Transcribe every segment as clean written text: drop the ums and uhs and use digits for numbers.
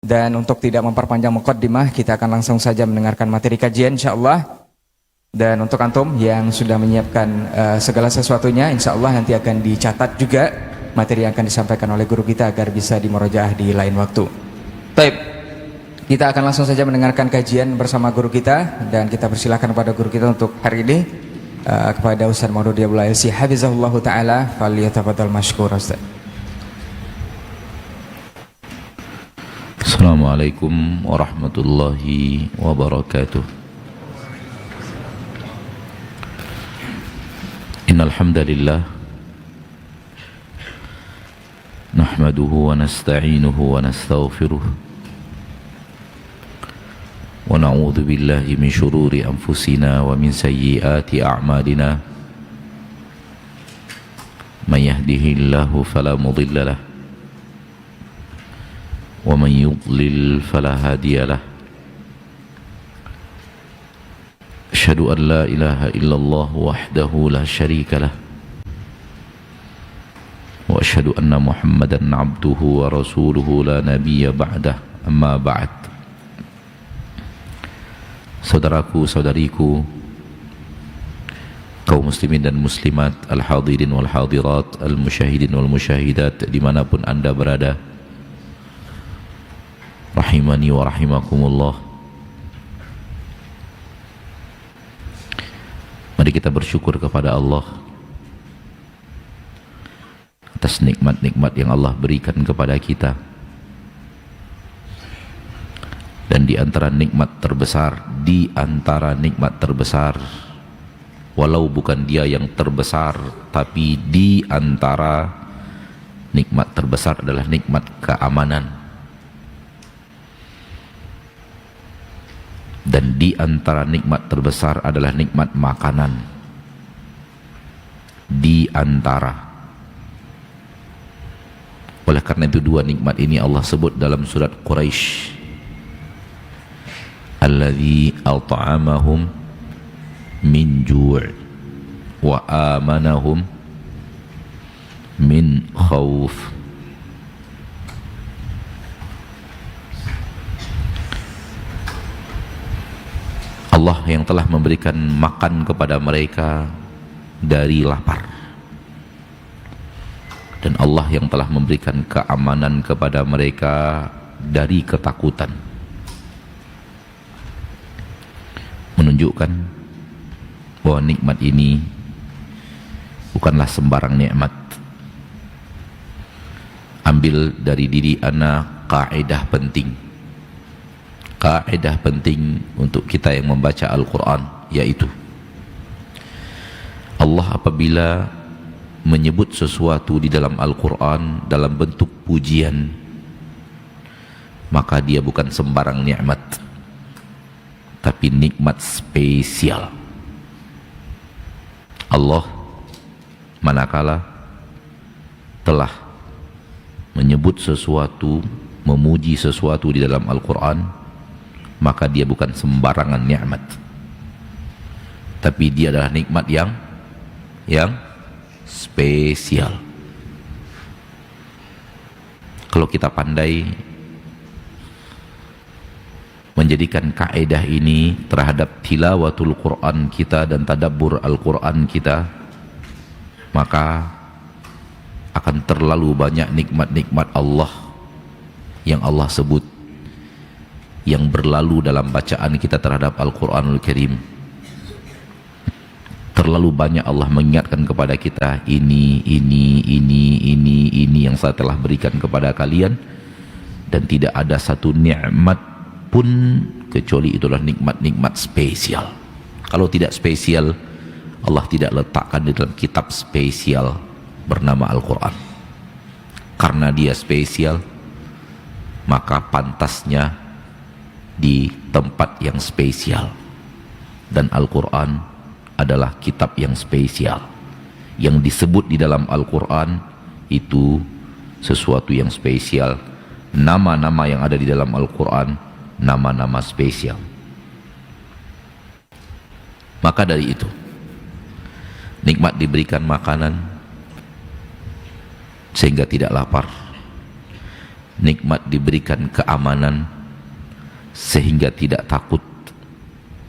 Dan untuk tidak memperpanjang muqaddimah, kita akan langsung saja mendengarkan materi kajian insyaallah. Dan untuk antum yang sudah menyiapkan segala sesuatunya, insyaallah nanti akan dicatat juga materi yang akan disampaikan oleh guru kita agar bisa dimurojaah di lain waktu. Baik, kita akan langsung saja mendengarkan kajian bersama guru kita, dan kita persilakan kepada guru kita untuk hari ini kepada Ustaz Maududi Abdul Aziz hafizahullahu taala, falyatafadhal mashkur Ustaz. Assalamualaikum warahmatullahi wabarakatuh. Innal hamdalillah nahmaduhu wa nasta'inuhu wa nastaghfiruh wa na'udzu billahi min shururi anfusina wa min sayyiati a'malina. May yahdihillahu fala mudilla lahu wa man yudlil fala hadiya lahu. Asyhadu an la ilaha illallah wahdahu la syarika lah wa asyhadu anna Muhammadan abduhu wa rasuluhu la nabiyya ba'dah. Amma ba'd. Saudaraku, saudariku, kaum muslimin dan muslimat, al-hadirin wal hadirat, al-musyahidin wal musyahidat, dimanapun anda berada, rahimani wa rahimakumullah. Mari kita bersyukur kepada Allah atas nikmat-nikmat yang Allah berikan kepada kita. Dan di antara nikmat terbesar, walau bukan dia yang terbesar, tapi di antara nikmat terbesar adalah nikmat keamanan. Dan di antara nikmat terbesar adalah nikmat makanan. Di antara. Oleh karena itu dua nikmat ini Allah sebut dalam surat Quraisy, alladzi at'amahum min ju' wa amanahum min khauf. Allah yang telah memberikan makan kepada mereka dari lapar, dan Allah yang telah memberikan keamanan kepada mereka dari ketakutan. Menunjukkan bahwa nikmat ini bukanlah sembarang nikmat. Ambil dari diri ana kaidah penting. Kaidah penting untuk kita yang membaca Al-Quran, yaitu Allah apabila menyebut sesuatu di dalam Al-Quran dalam bentuk pujian, maka dia bukan sembarang nikmat, tapi nikmat spesial. Allah manakala telah menyebut sesuatu, memuji sesuatu di dalam Al-Quran, maka dia bukan sembarangan nikmat, tapi dia adalah nikmat yang spesial. Kalau kita pandai menjadikan kaidah ini terhadap tilawatul Quran kita dan tadabbur Al-Quran kita, maka akan terlalu banyak nikmat-nikmat Allah yang Allah sebut, yang berlalu dalam bacaan kita terhadap Al-Quranul Karim. Terlalu banyak Allah mengingatkan kepada kita, ini yang saya telah berikan kepada kalian, dan tidak ada satu nikmat pun kecuali itulah nikmat-nikmat spesial. Kalau tidak spesial, Allah tidak letakkan di dalam kitab spesial bernama Al-Quran. Karena dia spesial, maka pantasnya di tempat yang spesial. Dan Al-Quran adalah kitab yang spesial. Yang disebut di dalam Al-Quran itu sesuatu yang spesial. Nama-nama yang ada di dalam Al-Quran, nama-nama spesial. Maka dari itu, nikmat diberikan makanan sehingga tidak lapar. nikmat diberikan keamanan sehingga tidak takut,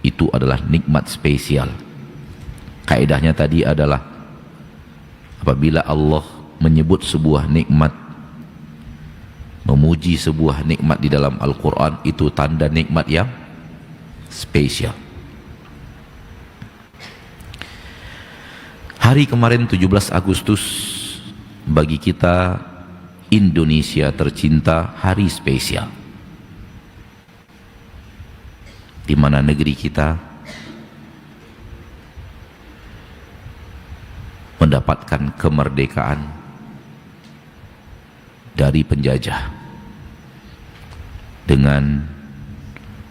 itu adalah nikmat spesial. Kaedahnya tadi adalah apabila Allah menyebut sebuah nikmat, memuji sebuah nikmat di dalam Al-Quran, itu tanda nikmat yang spesial. Hari kemarin 17 Agustus bagi kita Indonesia tercinta, hari spesial, di mana negeri kita mendapatkan kemerdekaan dari penjajah dengan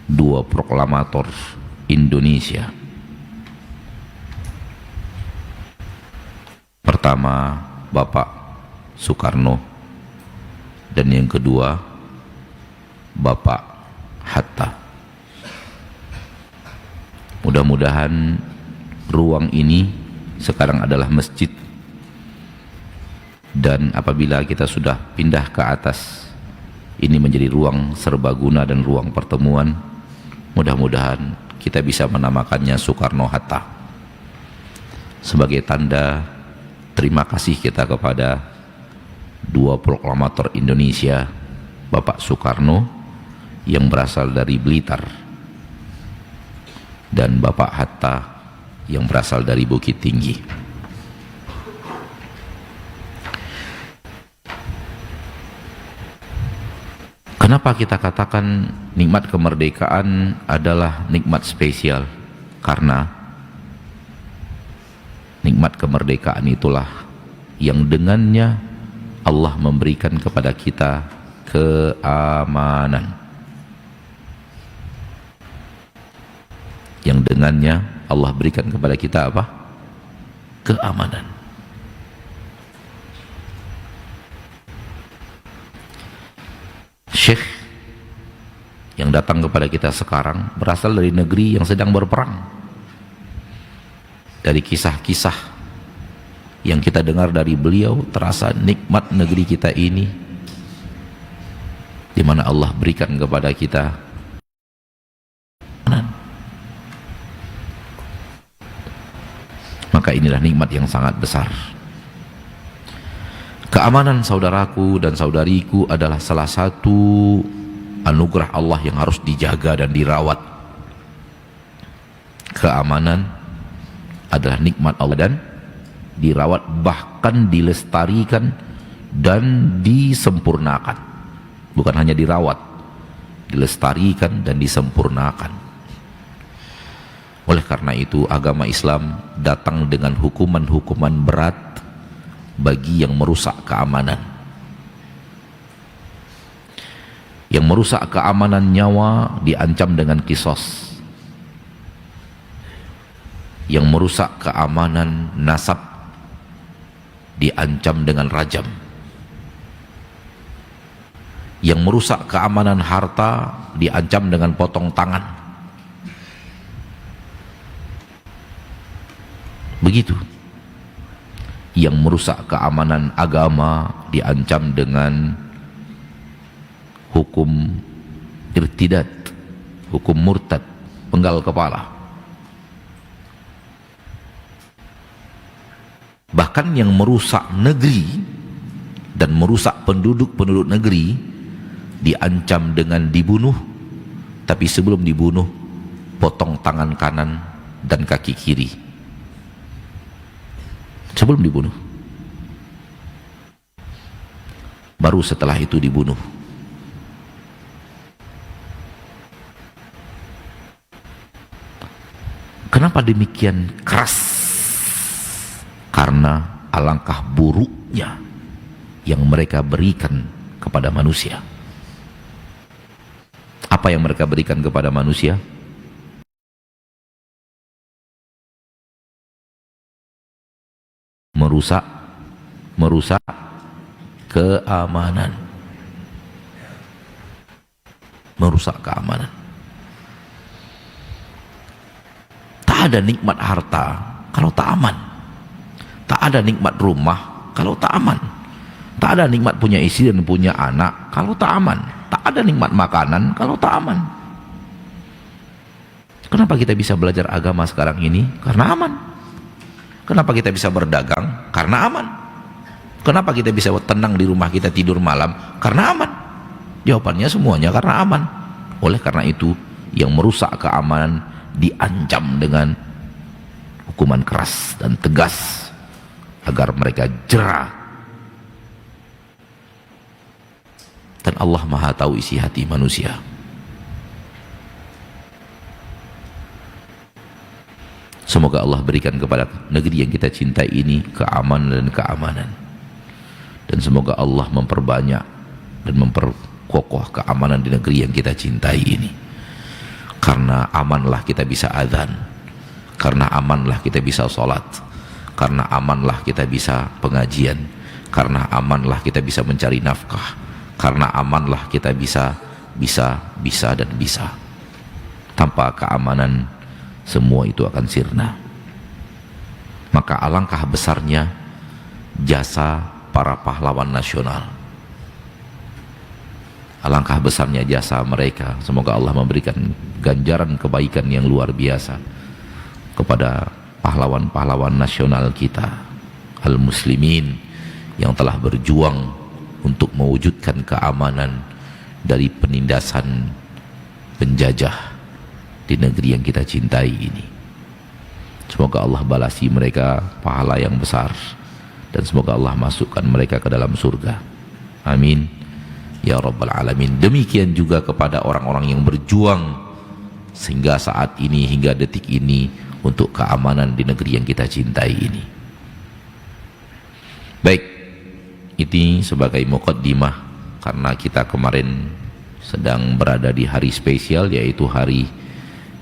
dua proklamator Indonesia. Pertama Bapak Soekarno, dan yang kedua Bapak Hatta. Mudah-mudahan ruang ini sekarang adalah masjid, dan apabila kita sudah pindah ke atas, ini menjadi ruang serbaguna dan ruang pertemuan. Mudah-mudahan kita bisa menamakannya Soekarno-Hatta sebagai tanda terima kasih kita kepada dua proklamator Indonesia, Bapak Soekarno yang berasal dari Blitar dan Bapak Hatta yang berasal dari Bukit Tinggi. Kenapa kita katakan nikmat kemerdekaan adalah nikmat spesial? Karena nikmat kemerdekaan itulah yang dengannya Allah memberikan kepada kita keamanan, yang dengannya Allah berikan kepada kita apa? Keamanan. Syekh yang datang kepada kita sekarang berasal dari negeri yang sedang berperang. Dari kisah-kisah yang kita dengar dari beliau, terasa nikmat negeri kita ini, di mana Allah berikan kepada kita keamanan. Maka inilah nikmat yang sangat besar. Keamanan, saudaraku dan saudariku, adalah salah satu anugerah Allah yang harus dijaga dan dirawat. Keamanan adalah nikmat Allah dan dirawat, bahkan dilestarikan dan disempurnakan. Bukan hanya dirawat, dilestarikan dan disempurnakan. Oleh karena itu agama Islam datang dengan hukuman-hukuman berat bagi yang merusak keamanan. Yang merusak keamanan nyawa diancam dengan kisos. Yang merusak keamanan nasab diancam dengan rajam. Yang merusak keamanan harta diancam dengan potong tangan. Begitu. Yang merusak keamanan agama diancam dengan hukum irtidat, hukum murtad, penggal kepala. Bahkan yang merusak negeri dan merusak penduduk-penduduk negeri diancam dengan dibunuh, tapi sebelum dibunuh potong tangan kanan dan kaki kiri. Sebelum dibunuh, baru setelah itu dibunuh. Kenapa demikian keras? Karena alangkah buruknya yang mereka berikan kepada manusia. Apa yang mereka berikan kepada manusia? Merusak keamanan. Merusak keamanan. Tak ada nikmat harta kalau tak aman. Tak ada nikmat rumah kalau tak aman. Tak ada nikmat punya istri dan punya anak kalau tak aman. Tak ada nikmat makanan kalau tak aman. Kenapa kita bisa belajar agama sekarang ini? Karena aman. Kenapa kita bisa berdagang? Karena aman. Kenapa kita bisa tenang di rumah kita tidur malam? Karena aman. Jawabannya semuanya karena aman. Oleh karena itu, yang merusak keamanan diancam dengan hukuman keras dan tegas agar mereka jera. Dan Allah Maha tahu isi hati manusia. Semoga Allah berikan kepada negeri yang kita cintai ini keamanan dan keamanan. Dan semoga Allah memperbanyak dan memperkokoh keamanan di negeri yang kita cintai ini. Karena amanlah kita bisa azan. Karena amanlah kita bisa sholat. Karena amanlah kita bisa pengajian. Karena amanlah kita bisa mencari nafkah. Karena amanlah kita bisa. Tanpa keamanan semua itu akan sirna. Maka alangkah besarnya jasa para pahlawan nasional. Alangkah besarnya jasa mereka. Semoga Allah memberikan ganjaran kebaikan yang luar biasa kepada pahlawan-pahlawan nasional kita, al-muslimin, yang telah berjuang untuk mewujudkan keamanan dari penindasan penjajah di negeri yang kita cintai ini. Semoga Allah balasi mereka pahala yang besar, dan semoga Allah masukkan mereka ke dalam surga. Amin ya rabbal alamin. Demikian juga kepada orang-orang yang berjuang sehingga saat ini, hingga detik ini, untuk keamanan di negeri yang kita cintai ini. Baik, ini sebagai muqaddimah, karena kita kemarin sedang berada di hari spesial, yaitu hari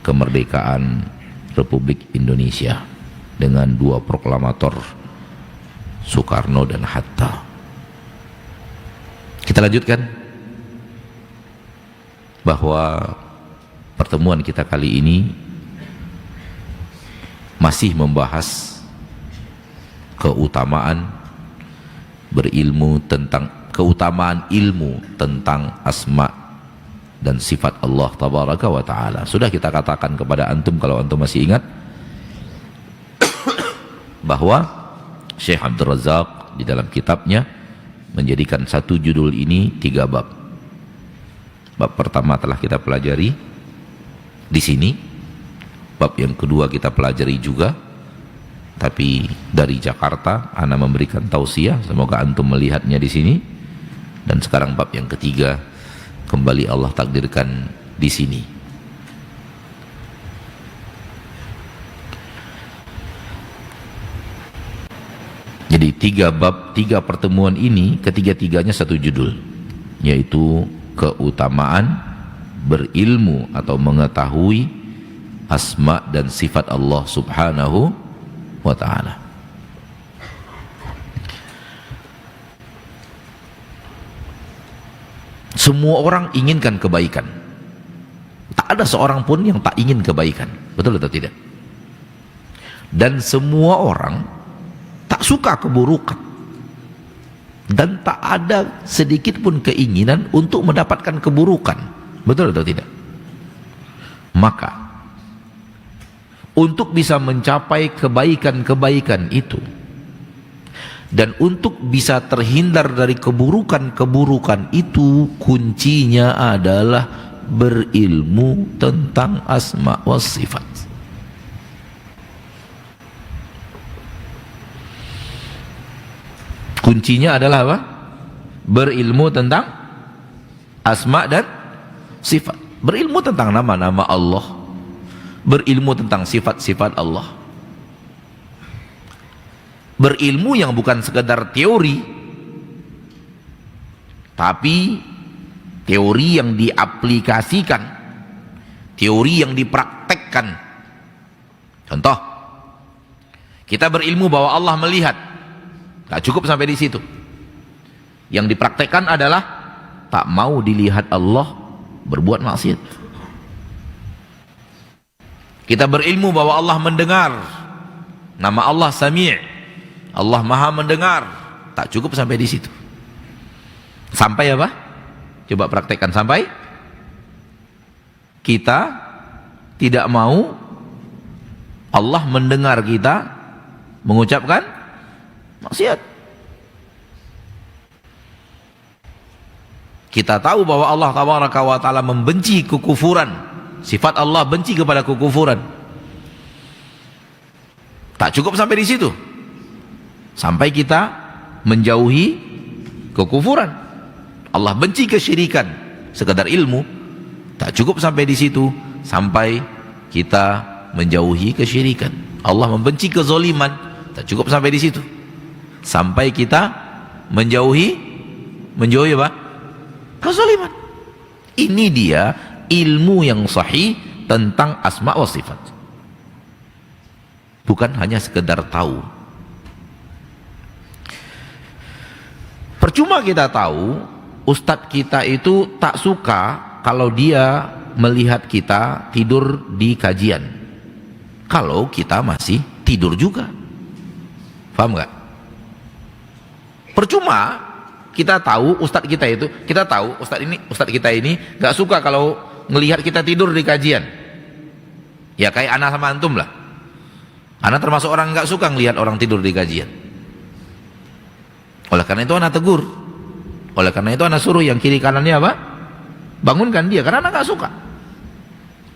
kemerdekaan Republik Indonesia, dengan dua proklamator, Soekarno dan Hatta. Kita lanjutkan bahwa pertemuan kita kali ini masih membahas keutamaan berilmu tentang keutamaan ilmu tentang asma dan sifat Allah tabaraka wa ta'ala. Sudah kita katakan kepada antum, kalau antum masih ingat, bahwa Syekh Abdul Razak di dalam kitabnya menjadikan satu judul ini 3 bab. Bab pertama telah kita pelajari di sini. Bab yang kedua kita pelajari juga, tapi dari Jakarta. Ana memberikan tausiah, semoga antum melihatnya di sini. Dan sekarang bab yang ketiga kembali Allah takdirkan di sini. Jadi 3 bab, 3 pertemuan ini, ketiga-tiganya satu judul, yaitu keutamaan berilmu atau mengetahui asma dan sifat Allah subhanahu wa ta'ala. Semua orang inginkan kebaikan. Tak ada seorang pun yang tak ingin kebaikan. Betul atau tidak? Dan semua orang tak suka keburukan. Dan tak ada sedikit pun keinginan untuk mendapatkan keburukan. Betul atau tidak? Maka untuk bisa mencapai kebaikan-kebaikan itu, dan untuk bisa terhindar dari keburukan-keburukan itu, kuncinya adalah berilmu tentang asma wa sifat. Kuncinya adalah apa? Berilmu tentang asma dan sifat. Berilmu tentang nama-nama Allah, berilmu tentang sifat-sifat Allah, berilmu yang bukan sekedar teori, tapi teori yang diaplikasikan, teori yang dipraktekkan. Contoh, kita berilmu bahwa Allah melihat, tak cukup sampai di situ. Yang dipraktekkan adalah tak mau dilihat Allah berbuat maksiat. Kita berilmu bahwa Allah mendengar, nama Allah Sami', Allah Maha mendengar. Tak cukup sampai di situ. Sampai apa? Coba praktekkan sampai kita tidak mau Allah mendengar kita mengucapkan maksiat. Kita tahu bahwa Allah Tabaraka wa Ta'ala membenci kekufuran. Sifat Allah benci kepada kekufuran. Tak cukup sampai di situ. Sampai kita menjauhi kekufuran. Allah benci kesyirikan. Sekedar ilmu. Tak cukup sampai di situ. Sampai kita menjauhi kesyirikan. Allah membenci kezaliman. Tak cukup sampai di situ. Sampai kita menjauhi apa? Kezaliman. Ini dia ilmu yang sahih tentang asma wa sifat. Bukan hanya sekedar tahu. Percuma kita tahu, ustadz kita itu tak suka kalau dia melihat kita tidur di kajian. Kalau kita masih tidur juga. Paham nggak? Percuma kita tahu ustadz kita itu, kita tahu ustadz kita ini nggak suka kalau melihat kita tidur di kajian. Ya kayak ana sama antum lah. Ana termasuk orang nggak suka ngelihat orang tidur di kajian. Oleh karena itu ana tegur. Oleh karena itu ana suruh yang kiri kanannya apa? Bangunkan dia, karena ana nggak suka.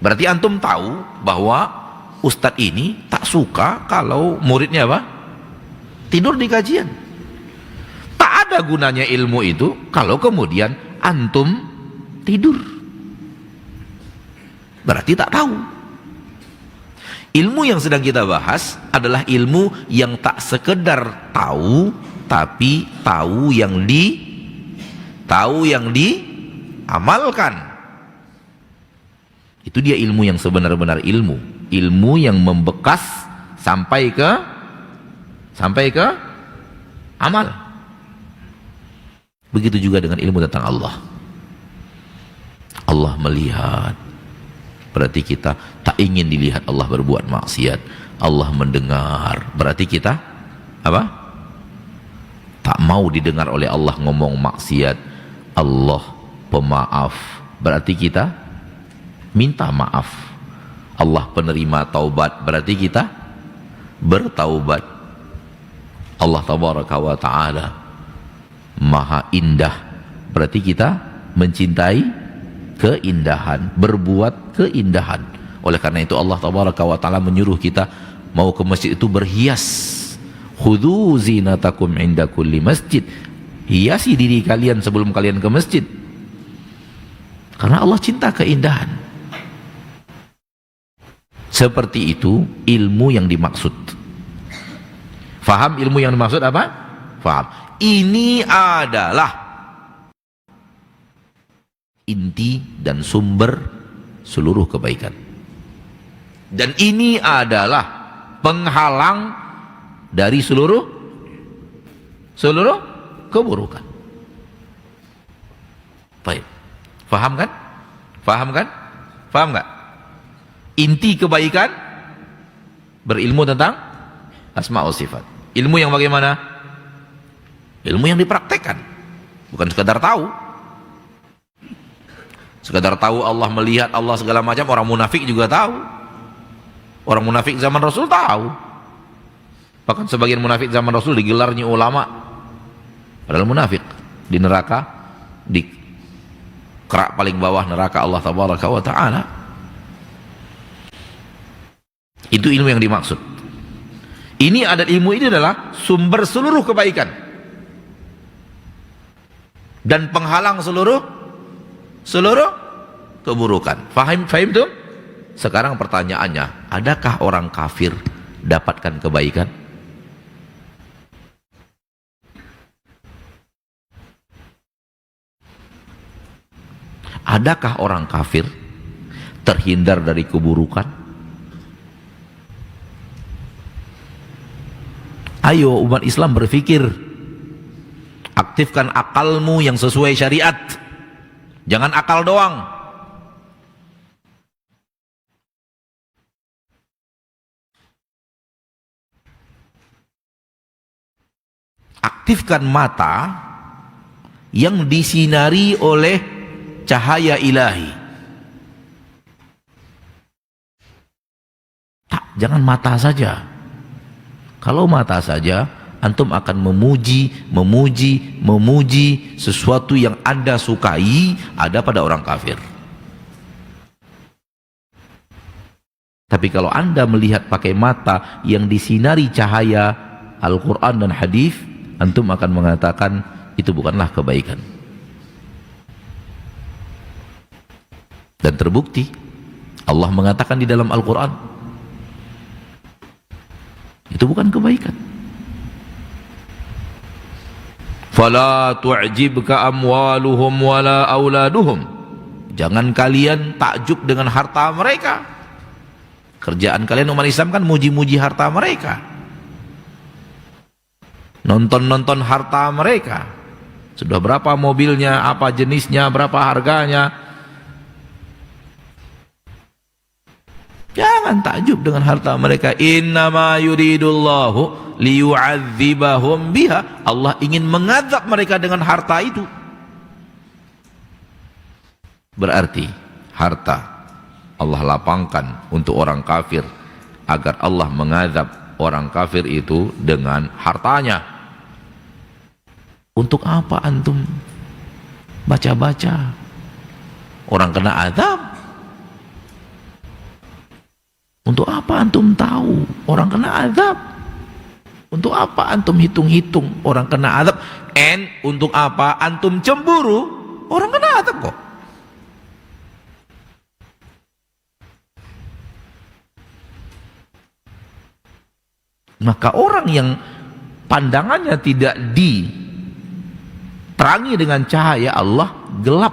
Berarti antum tahu bahwa ustadz ini tak suka kalau muridnya apa? Tidur di kajian. Tak ada gunanya ilmu itu kalau kemudian antum tidur. Berarti tak tahu. Ilmu yang sedang kita bahas adalah ilmu yang tak sekedar tahu, tapi tahu yang diamalkan. Itu dia ilmu yang sebenar-benar ilmu. Ilmu yang membekas sampai ke amal. Begitu juga dengan ilmu tentang Allah. Allah melihat, berarti kita tak ingin dilihat Allah berbuat maksiat. Allah mendengar, berarti kita apa? Tak mau didengar oleh Allah ngomong maksiat. Allah pemaaf, berarti kita minta maaf. Allah penerima taubat, berarti kita bertaubat. Allah Tabaraka wa Ta'ala Maha indah, berarti kita mencintai keindahan, berbuat keindahan. Oleh karena itu Allah Tabaraka wa Ta'ala menyuruh kita mau ke masjid itu berhias. Khudhu zinatakum inda kulli masjid. Hiasi diri kalian sebelum kalian ke masjid. Karena Allah cinta keindahan. Seperti itu ilmu yang dimaksud. Faham ilmu yang dimaksud apa? Faham. Ini adalah inti dan sumber seluruh kebaikan. Dan ini adalah penghalang dari seluruh keburukan. Baik. Faham kan? Faham kan? Faham enggak? Inti kebaikan berilmu tentang asma wa sifat. Ilmu yang bagaimana? Ilmu yang dipraktekkan. Bukan sekadar tahu. Sekadar tahu Allah melihat, Allah segala macam, orang munafik juga tahu. Orang munafik zaman Rasul tahu. Bahkan sebagian munafik zaman Rasul digelarnya ulama. Padahal munafik di neraka, di kerak paling bawah neraka Allah Tabaraka wa Ta'ala. Itu ilmu yang dimaksud. Ini ilmu ini adalah sumber seluruh kebaikan dan penghalang seluruh keburukan. Faham tuh? Sekarang pertanyaannya, adakah orang kafir dapatkan kebaikan? Adakah orang kafir terhindar dari keburukan? Ayo umat Islam berpikir. Aktifkan akalmu yang sesuai syariat. Jangan akal doang. Aktifkan mata yang disinari oleh cahaya ilahi. Tak, jangan mata saja. Kalau mata saja, antum akan memuji sesuatu yang Anda sukai ada pada orang kafir. Tapi kalau Anda melihat pakai mata yang disinari cahaya Al-Quran dan hadis, antum akan mengatakan itu bukanlah kebaikan. Dan terbukti Allah mengatakan di dalam Al-Quran itu bukan kebaikan. Fala tu'jibka amwaluhum wala auladuhum. Jangan kalian takjub dengan harta mereka. Kerjaan kalian umat Islam kan muji-muji harta mereka, nonton-nonton harta mereka. Sudah berapa mobilnya, apa jenisnya, berapa harganya. Jangan takjub dengan harta mereka. Innama yuridullahu liyu'adzibahum biha. Allah ingin mengazab mereka dengan harta itu. Berarti harta Allah lapangkan untuk orang kafir agar Allah mengazab orang kafir itu dengan hartanya. Untuk apa antum baca-baca orang kena azab? Untuk apa antum tahu orang kena azab? Untuk apa antum hitung-hitung orang kena azab? Untuk apa antum cemburu orang kena azab kok? Maka orang yang pandangannya tidak diterangi dengan cahaya Allah, gelap,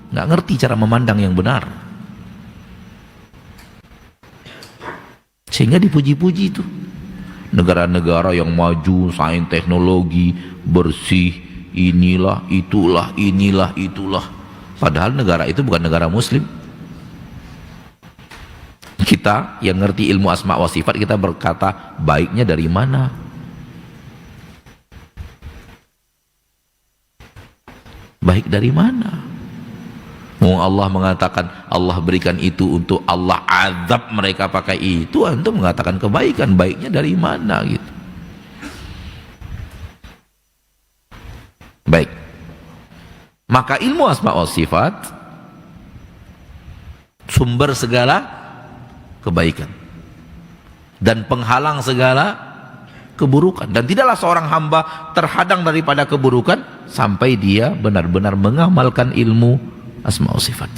nggak ngerti cara memandang yang benar, sehingga dipuji-puji itu negara-negara yang maju, sains teknologi, bersih, inilah itulah, padahal negara itu bukan negara muslim. Kita yang ngerti ilmu asma wa sifat, kita berkata baiknya dari mana? Baik dari mana? Allah mengatakan Allah berikan itu untuk Allah azab mereka pakai itu, antum mengatakan kebaikan, baiknya dari mana gitu. Baik. Maka ilmu asma wa sifat sumber segala kebaikan dan penghalang segala keburukan, dan tidaklah seorang hamba terhadang daripada keburukan sampai dia benar-benar mengamalkan ilmu asma wa sifat.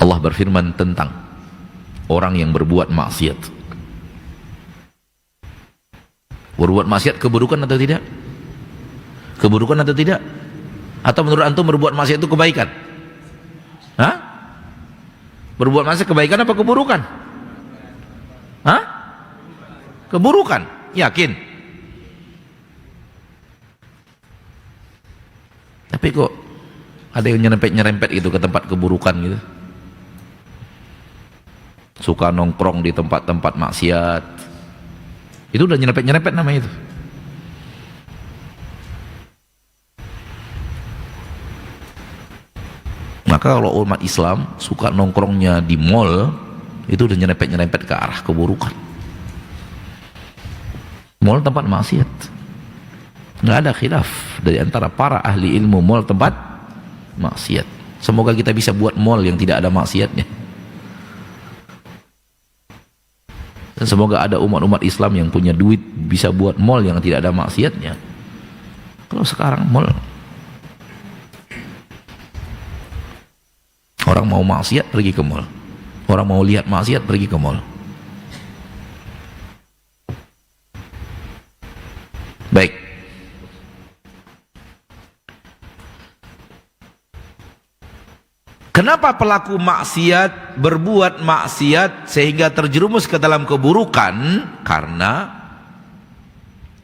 Allah berfirman tentang orang yang berbuat maksiat. Berbuat maksiat keburukan atau tidak? Keburukan atau tidak? Atau menurut antum berbuat maksiat itu kebaikan? Hah? Berbuat maksiat kebaikan apa keburukan? Hah? Keburukan, yakin? Tapi kok ada yang nyerempet-nyerempet gitu ke tempat keburukan gitu. Suka nongkrong di tempat-tempat maksiat. Itu udah nyerempet-nyerempet namanya itu. Maka kalau umat Islam suka nongkrongnya di mall, itu udah nyerempet-nyerempet ke arah keburukan. Mall tempat maksiat. Nggak ada khilaf dari antara para ahli ilmu, mall tempat maksiat. Semoga kita bisa buat mall yang tidak ada maksiatnya. Dan semoga ada umat-umat Islam yang punya duit bisa buat mall yang tidak ada maksiatnya. Kalau sekarang mall, orang mau maksiat pergi ke mall, orang mau lihat maksiat pergi ke mall. Baik. Kenapa pelaku maksiat berbuat maksiat sehingga terjerumus ke dalam keburukan? Karena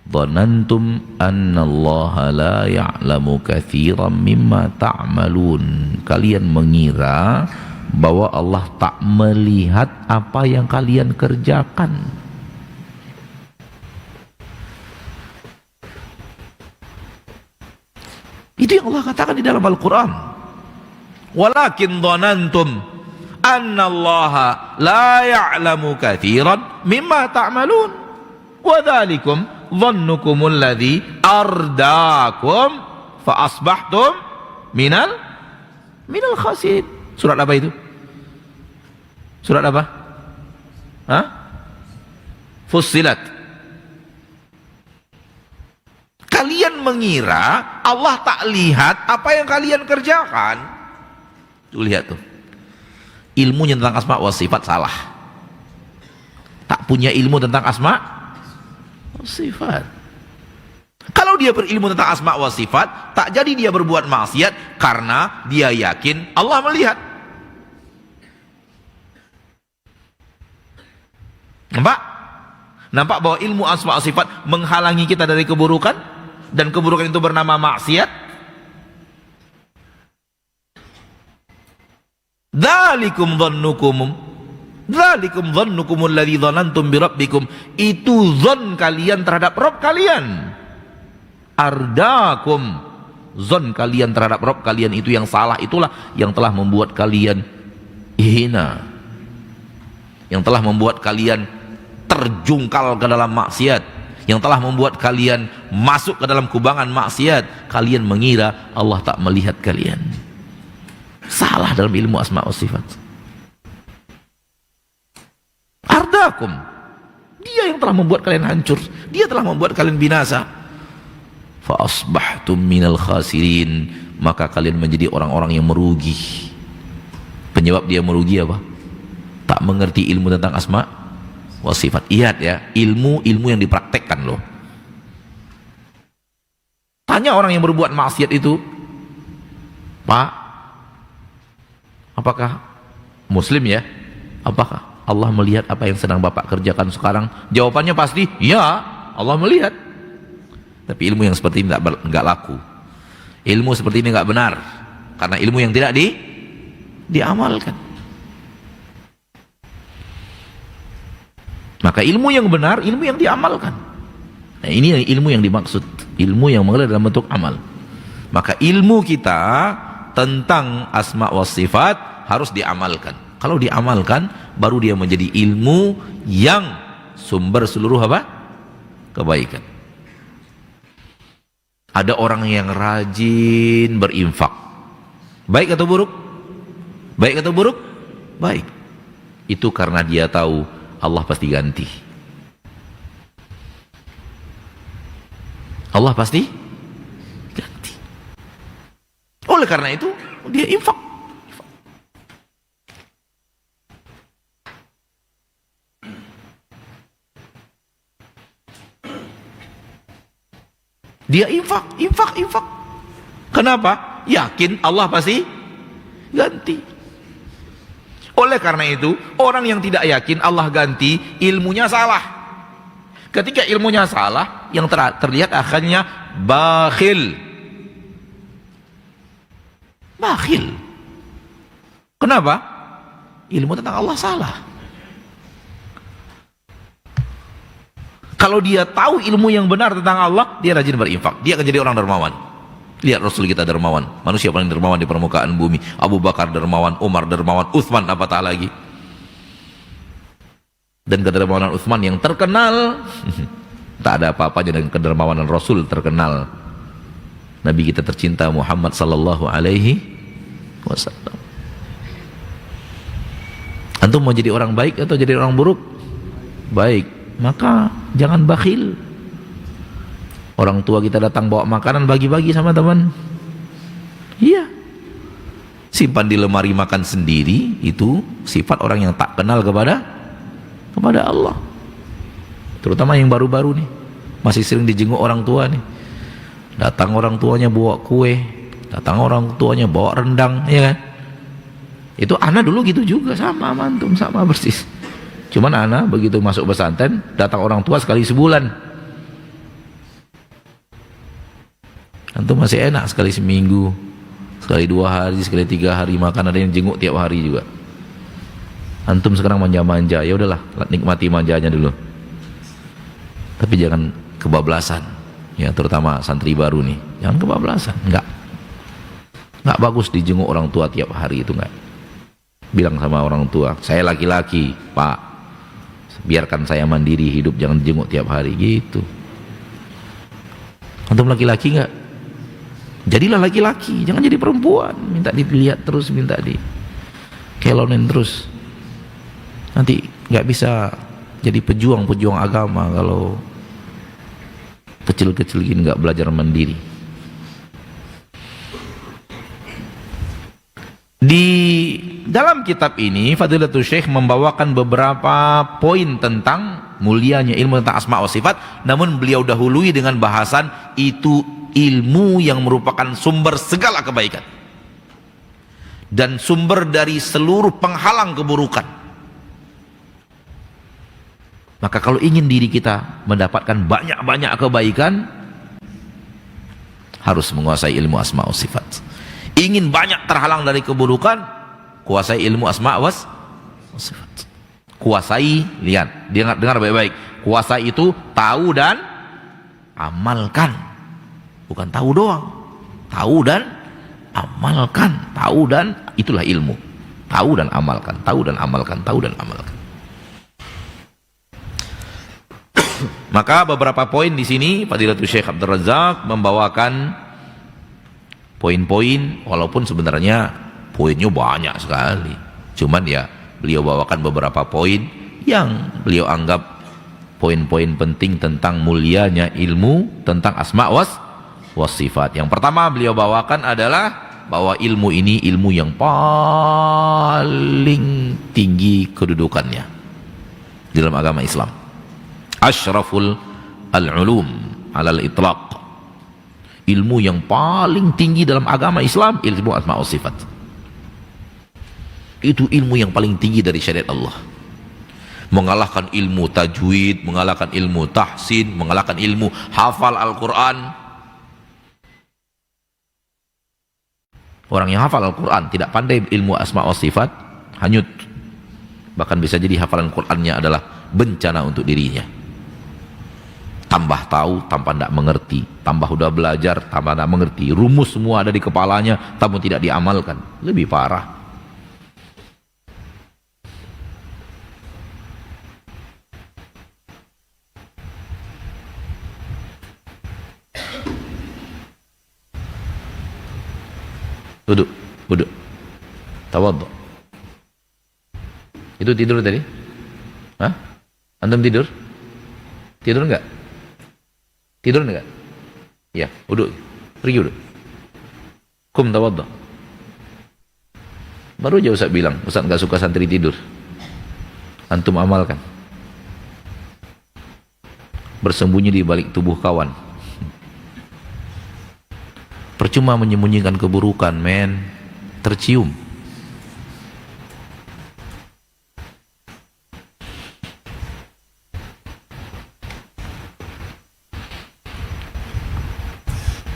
dhanantum annallaha la ya'lamu katsiran mimma ta'malun. Kalian mengira bahwa Allah tak melihat apa yang kalian kerjakan. Itu yang Allah katakan di dalam Al-Quran. Walakin dhanantum anna Allaha la ya'lamu katsiran mimma ta'malun wa dzalikum dhannukumul ladzi ardaakum fa asbahtum minal khasirin. Surat apa itu? Surat apa? Hah? Fussilat. Kalian mengira Allah tak lihat apa yang kalian kerjakan. Tuh lihat tuh. Ilmunya tentang asma wa sifat salah. Tak punya ilmu tentang asma wa sifat. Kalau dia berilmu tentang asma wa sifat, tak jadi dia berbuat maksiat karena dia yakin Allah melihat. Nampak? Nampak bahwa ilmu asma wa sifat menghalangi kita dari keburukan, dan keburukan itu bernama maksiat. Dzalikum dhannukumul ladzi dhanantum bi rabbikum. Itu zon kalian terhadap Rabb kalian. Ardakum, zon kalian terhadap Rabb kalian itu yang salah, itulah yang telah membuat kalian hina, yang telah membuat kalian terjungkal ke dalam maksiat, yang telah membuat kalian masuk ke dalam kubangan maksiat. Kalian mengira Allah tak melihat kalian. Salah dalam ilmu asma wa sifat. Ardakum, dia yang telah membuat kalian hancur, dia telah membuat kalian binasa. Fa asbahtum minal khasirin, maka kalian menjadi orang-orang yang merugi. Penyebab dia merugi apa? Tak mengerti ilmu tentang asma wa sifat. Ingat ya, ilmu yang dipraktekkan loh. Tanya orang yang berbuat maksiat itu, Pak, apakah Muslim ya? Apakah Allah melihat apa yang sedang Bapak kerjakan sekarang? Jawabannya pasti, ya, Allah melihat. Tapi ilmu yang seperti ini nggak laku. Ilmu seperti ini nggak benar, karena ilmu yang tidak diamalkan. Maka ilmu yang benar, ilmu yang diamalkan. Nah, ini ilmu yang dimaksud, ilmu yang mengalir dalam bentuk amal. Maka ilmu kita tentang asma wa sifat harus diamalkan. Kalau diamalkan, baru dia menjadi ilmu yang sumber seluruh apa? Kebaikan. Ada orang yang rajin berinfak. Baik atau buruk? Baik atau buruk? Baik. Itu karena dia tahu Allah pasti ganti. Allah pasti ganti. Oleh karena itu, dia infak. Dia infak. Kenapa? Yakin Allah pasti ganti. Oleh karena itu, orang yang tidak yakin Allah ganti, ilmunya salah. Ketika ilmunya salah, yang terlihat akhirnya bakhil. Kenapa? Ilmu tentang Allah salah. Kalau dia tahu ilmu yang benar tentang Allah, dia rajin berinfak, dia akan jadi orang dermawan. Lihat Rasul kita dermawan, manusia paling dermawan di permukaan bumi. Abu Bakar dermawan, Umar dermawan, Utsman apatah lagi. Dan kedermawanan Utsman yang terkenal tak ada apa-apanya dengan kedermawanan Rasul terkenal, Nabi kita tercinta Muhammad sallallahu alaihi wasallam. Antum mau jadi orang baik atau jadi orang buruk? Baik, maka jangan bakhil. Orang tua kita datang bawa makanan, bagi-bagi sama teman. Iya. Simpan di lemari makan sendiri, itu sifat orang yang tak kenal kepada Allah. Terutama yang baru-baru nih, masih sering dijenguk orang tua nih. Datang orang tuanya bawa kue, datang orang tuanya bawa rendang, ya kan? Itu anak dulu gitu juga, sama antum, sama persis. Cuman anak begitu masuk pesantren, datang orang tua sekali sebulan. Antum masih enak sekali seminggu, sekali 2 hari, sekali 3 hari makan, ada yang jenguk tiap hari juga. Antum sekarang manja-manja, ya udahlah, nikmati manjanya dulu. Tapi jangan kebablasan, ya terutama santri baru nih, jangan kebablasan, enggak. Nggak bagus dijenguk orang tua tiap hari, itu nggak. Bilang sama orang tua, saya laki-laki pak, biarkan saya mandiri hidup, jangan dijenguk tiap hari gitu. Antum laki-laki nggak? Jadilah laki-laki, jangan jadi perempuan, minta dilihat terus, minta di kelonin terus. Nanti nggak bisa jadi pejuang agama kalau kecil-kecil gini nggak belajar mandiri. Di dalam kitab ini Fadilatul Syekh membawakan beberapa poin tentang mulianya ilmu tentang asma wa sifat, namun beliau dahului dengan bahasan itu ilmu yang merupakan sumber segala kebaikan dan sumber dari seluruh penghalang keburukan. Maka kalau ingin diri kita mendapatkan banyak-banyak kebaikan, harus menguasai ilmu asma wa sifat. Ingin banyak terhalang dari keburukan, kuasai ilmu asma wa sifat. Kuasai, lihat, dengar baik-baik. Kuasai itu tahu dan amalkan. Bukan tahu doang. Tahu dan amalkan. Tahu dan itulah ilmu. Tahu dan amalkan, tahu dan amalkan, tahu dan amalkan. Maka beberapa poin di sini Fadilatul Syekh Abdul Razak membawakan poin-poin, walaupun sebenarnya poinnya banyak sekali, cuman ya beliau bawakan beberapa poin yang beliau anggap poin-poin penting tentang mulianya ilmu tentang asma was sifat. Yang pertama beliau bawakan adalah bahwa ilmu ini ilmu yang paling tinggi kedudukannya di dalam agama Islam. Asyraful al-ulum alal itlaq. Ilmu yang paling tinggi dalam agama Islam, ilmu asma wa sifat. Itu ilmu yang paling tinggi dari syariat Allah. Mengalahkan ilmu tajwid, mengalahkan ilmu tahsin, mengalahkan ilmu hafal Al-Quran. Orang yang hafal Al-Quran tidak pandai ilmu asma wa sifat, hanyut. Bahkan bisa jadi hafalan Qurannya adalah bencana untuk dirinya. Tambah tahu tanpa tidak mengerti, tambah udah belajar tambah tidak mengerti, rumus semua ada di kepalanya tapi tidak diamalkan, lebih parah. Duduk tawadhu. Itu tidur tadi? Hah? Antum tidur enggak? Tidur enggak? Ya, uduk. Pergi uduk. Kum tawadhu. Baru aja Ustaz bilang, Ustaz enggak suka santri tidur. Antum amalkan. Bersembunyi di balik tubuh kawan. Percuma menyembunyikan keburukan, men. Tercium.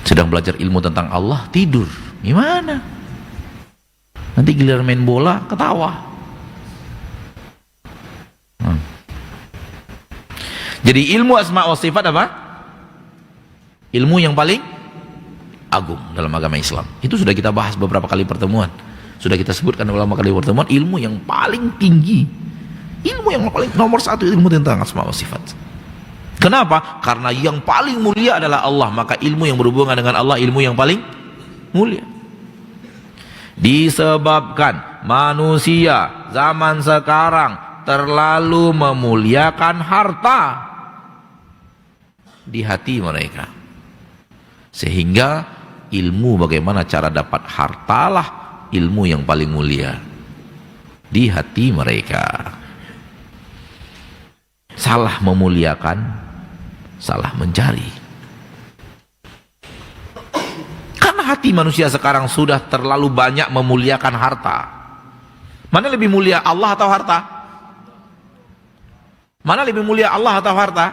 Sedang belajar ilmu tentang Allah, tidur. Gimana? Nanti giliran main bola, ketawa. Jadi ilmu asma wa sifat apa? Ilmu yang paling agung dalam agama Islam. Itu sudah kita bahas beberapa kali pertemuan. Sudah kita sebutkan beberapa kali pertemuan, ilmu yang paling tinggi. Ilmu yang paling nomor satu, ilmu tentang asma wa sifat. Kenapa? Karena yang paling mulia adalah Allah, maka ilmu yang berhubungan dengan Allah ilmu yang paling mulia. Disebabkan manusia zaman sekarang terlalu memuliakan harta di hati mereka, sehingga ilmu bagaimana cara dapat hartalah ilmu yang paling mulia di hati mereka. Salah memuliakan, salah mencari. Karena hati manusia sekarang sudah terlalu banyak memuliakan harta. Mana lebih mulia, Allah atau harta? Mana lebih mulia, Allah atau harta?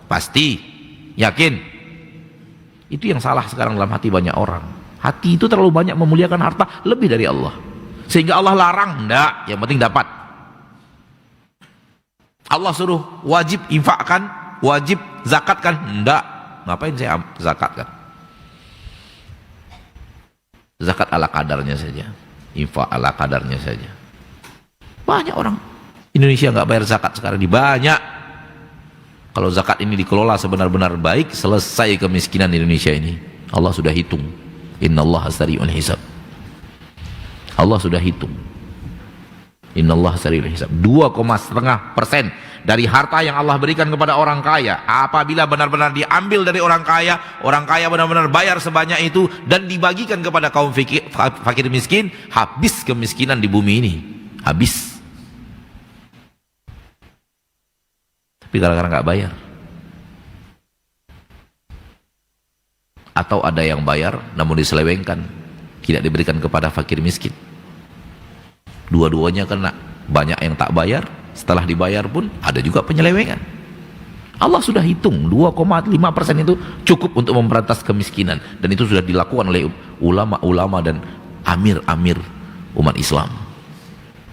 Pasti, yakin. Itu yang salah sekarang dalam hati banyak orang. Hati itu terlalu banyak memuliakan harta lebih dari Allah, sehingga Allah larang, enggak, yang penting dapat. Allah suruh wajib infakkan, wajib zakatkan, enggak, ngapain saya zakatkan? Zakat ala kadarnya saja, infak ala kadarnya saja. Banyak orang Indonesia nggak bayar zakat sekarang di banyak. Kalau zakat ini dikelola sebenar-benar baik, selesai kemiskinan di Indonesia ini. Allah sudah hitung. Innallaha sari'ul hisab. Allah sudah hitung. Innallaha sari'ul hisab. 2,5% dari harta yang Allah berikan kepada orang kaya, apabila benar-benar diambil dari orang kaya benar-benar bayar sebanyak itu dan dibagikan kepada kaum fakir miskin, habis kemiskinan di bumi ini. Habis. Tapi gara-gara nggak bayar. Atau ada yang bayar namun diselewengkan, tidak diberikan kepada fakir miskin. Dua-duanya kena. Banyak yang tak bayar, setelah dibayar pun ada juga penyelewengan. Allah sudah hitung 2,5% itu cukup untuk memberantas kemiskinan, dan itu sudah dilakukan oleh ulama-ulama dan amir-amir umat Islam.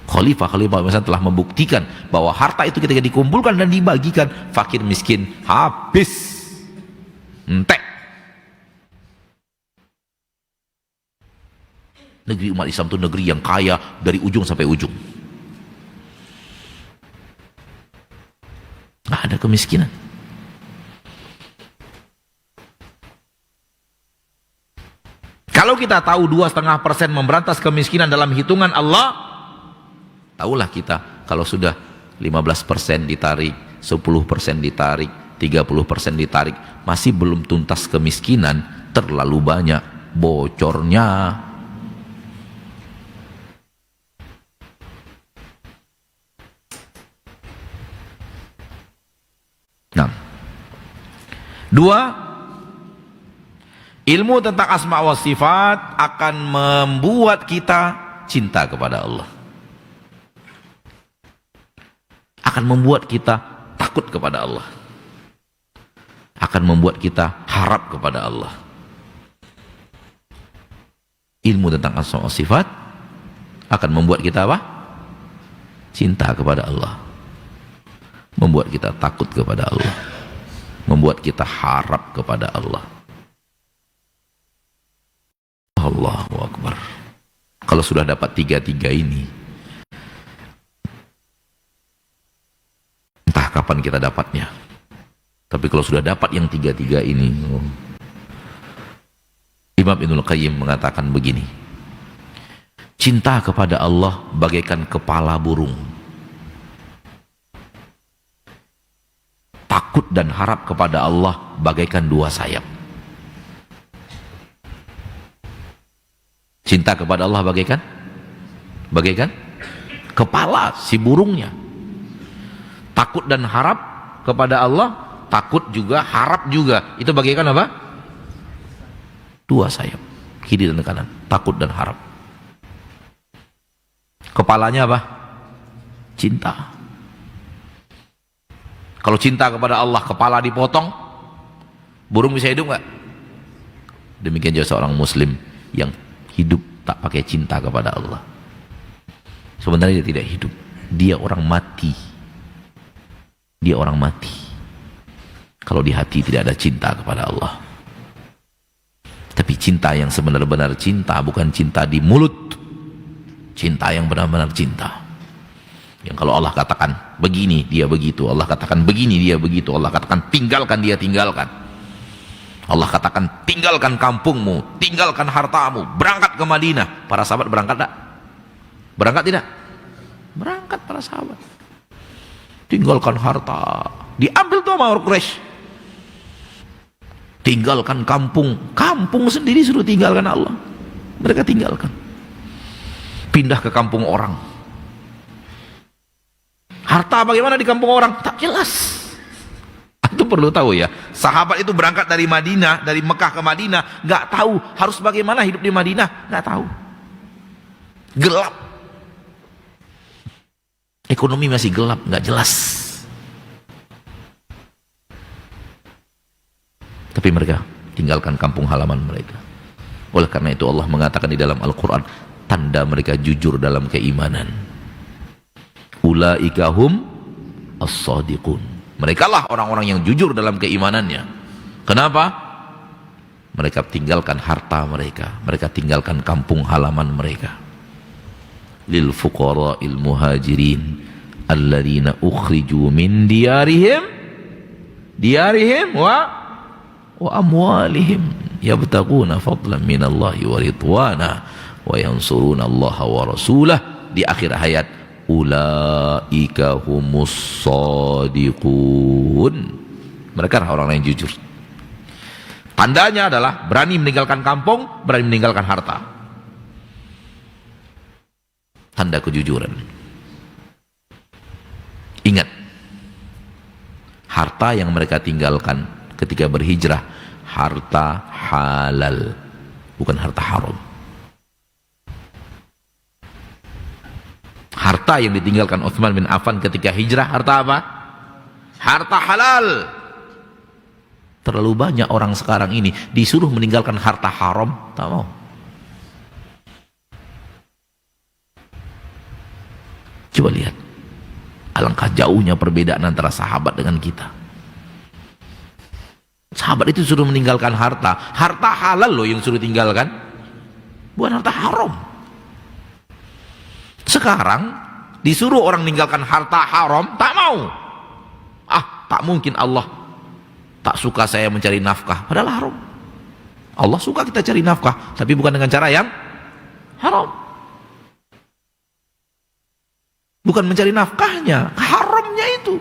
Khalifah-khalifah misalnya telah membuktikan bahwa harta itu ketika dikumpulkan dan dibagikan, fakir miskin habis, entek. Negeri umat Islam itu negeri yang kaya dari ujung sampai ujung. Nggak ada kemiskinan. Kalau kita tahu 2,5% memberantas kemiskinan dalam hitungan Allah, tahulah kita kalau sudah 15% ditarik, 10% ditarik, 30% ditarik, masih belum tuntas kemiskinan, terlalu banyak bocornya. Nah, 2, ilmu tentang asma wa sifat akan membuat kita cinta kepada Allah, akan membuat kita takut kepada Allah, akan membuat kita harap kepada Allah. Ilmu tentang asma wa sifat akan membuat kita apa? Cinta kepada Allah, membuat kita takut kepada Allah, membuat kita harap kepada Allah. Allahu Akbar. Kalau sudah dapat tiga-tiga ini, entah kapan kita dapatnya, tapi kalau sudah dapat yang tiga-tiga ini, Imam Ibnul Qayyim mengatakan begini, cinta kepada Allah bagaikan kepala burung, takut dan harap kepada Allah bagaikan 2 sayap. Cinta kepada Allah bagaikan kepala si burungnya. Takut dan harap kepada Allah, takut juga, harap juga, itu bagaikan apa? 2 sayap, kiri dan kanan, takut dan harap. Kepalanya apa? Cinta. Kalau cinta kepada Allah, kepala dipotong, burung bisa hidup nggak? Demikian juga seorang muslim yang hidup tak pakai cinta kepada Allah, sebenarnya dia tidak hidup, dia orang mati. Dia orang mati kalau di hati tidak ada cinta kepada Allah. Tapi cinta yang sebenar-benar cinta, bukan cinta di mulut, cinta yang benar-benar cinta, yang kalau Allah katakan begini dia begitu, Allah katakan begini dia begitu, Allah katakan tinggalkan dia tinggalkan, Allah katakan tinggalkan kampungmu, tinggalkan hartamu, berangkat ke Madinah. Para sahabat berangkat tak? Berangkat tidak? Berangkat para sahabat. Tinggalkan harta, diambil tuh sama orang Quraisy. Tinggalkan kampung, kampung sendiri suruh tinggalkan Allah, mereka tinggalkan, pindah ke kampung orang. Harta bagaimana di kampung orang? Tak jelas. Itu perlu tahu ya. Sahabat itu berangkat dari Madinah, dari Mekah ke Madinah, nggak tahu harus bagaimana hidup di Madinah, nggak tahu. Gelap. Ekonomi masih gelap, nggak jelas. Tapi mereka tinggalkan kampung halaman mereka. Oleh karena itu Allah mengatakan di dalam Al-Quran, tanda mereka jujur dalam keimanan. Ulaika hum as-sadiqun. Mereka lah orang-orang yang jujur dalam keimanannya. Kenapa? mereka tinggalkan harta mereka, mereka tinggalkan kampung halaman mereka. Lil fuqara'il muhajirin alladzina ukhriju min diyarihim wa amwalihim yabtaguna fadlan minallahi wa ridwana wa yansuruna Allah wa rasulah. Di akhir ayat, ulaika humus shadiqun, mereka orang-orang yang jujur. Tandanya adalah berani meninggalkan kampung, berani meninggalkan harta. Tanda kejujuran. Ingat, harta yang mereka tinggalkan ketika berhijrah, harta halal, bukan harta haram. Harta yang ditinggalkan Utsman bin Affan ketika hijrah, harta apa? Harta halal. Terlalu banyak orang sekarang ini disuruh meninggalkan harta haram, tak mau. Coba lihat, alangkah jauhnya perbedaan antara sahabat dengan kita. Sahabat itu suruh meninggalkan harta halal loh yang suruh tinggalkan, bukan harta haram. Sekarang disuruh orang meninggalkan harta haram, tak mau. Tak mungkin, Allah tak suka saya mencari nafkah, padahal haram. Allah suka kita cari nafkah, tapi bukan dengan cara yang haram. Bukan mencari nafkahnya, haramnya itu.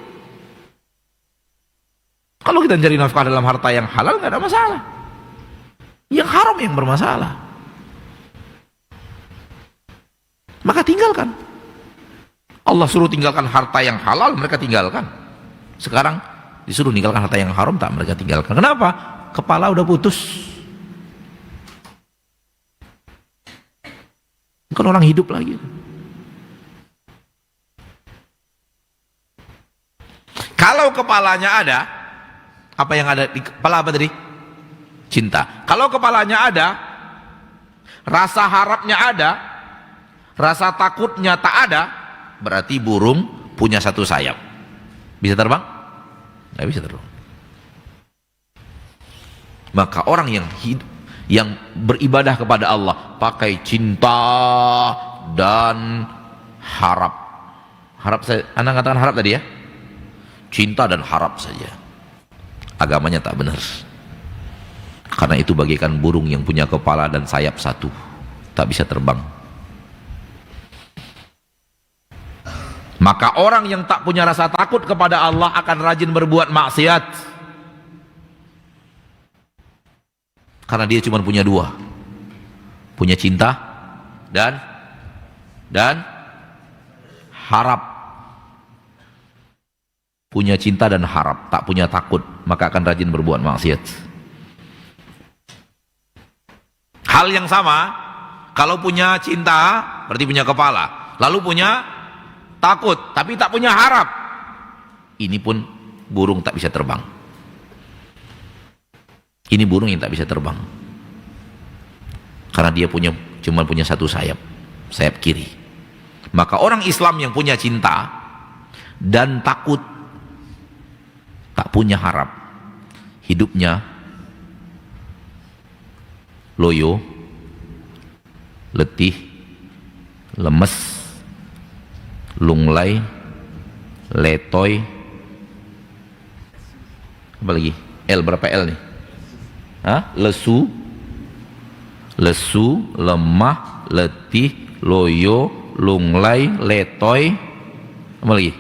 Kalau kita mencari nafkah dalam harta yang halal, nggak ada masalah. Yang haram yang bermasalah. Maka tinggalkan. Allah suruh tinggalkan harta yang halal, mereka tinggalkan. Sekarang disuruh tinggalkan harta yang haram, tak mereka tinggalkan. Kenapa? Kepala udah putus. Bukan orang hidup lagi. Kalau kepalanya ada, apa yang ada di kepala apa tadi? Cinta. Kalau kepalanya ada, rasa harapnya ada, rasa takutnya tak ada, berarti burung punya satu sayap. Bisa terbang? Nggak bisa terbang. Maka orang yang hidup, yang beribadah kepada Allah pakai cinta dan harap. Harap saya, Anda katakan harap tadi ya? Cinta dan harap saja. Agamanya tak benar. Karena itu bagaikan burung yang punya kepala dan sayap satu, tak bisa terbang. Maka orang yang tak punya rasa takut kepada Allah akan rajin berbuat maksiat. Karena dia cuma punya dua. Punya cinta dan harap. Punya cinta dan harap, tak punya takut, maka akan rajin berbuat maksiat. Hal yang sama, kalau punya cinta berarti punya kepala, lalu punya takut tapi tak punya harap, ini pun burung tak bisa terbang. Ini burung yang tak bisa terbang karena dia cuma punya satu sayap, sayap kiri. Maka orang Islam yang punya cinta dan takut, tak punya harap, hidupnya loyo, letih, lemes, lunglai, letoy, apa lagi? L, berapa L nih? Lesu, lemah, letih, loyo, lunglai, letoy, apa lagi?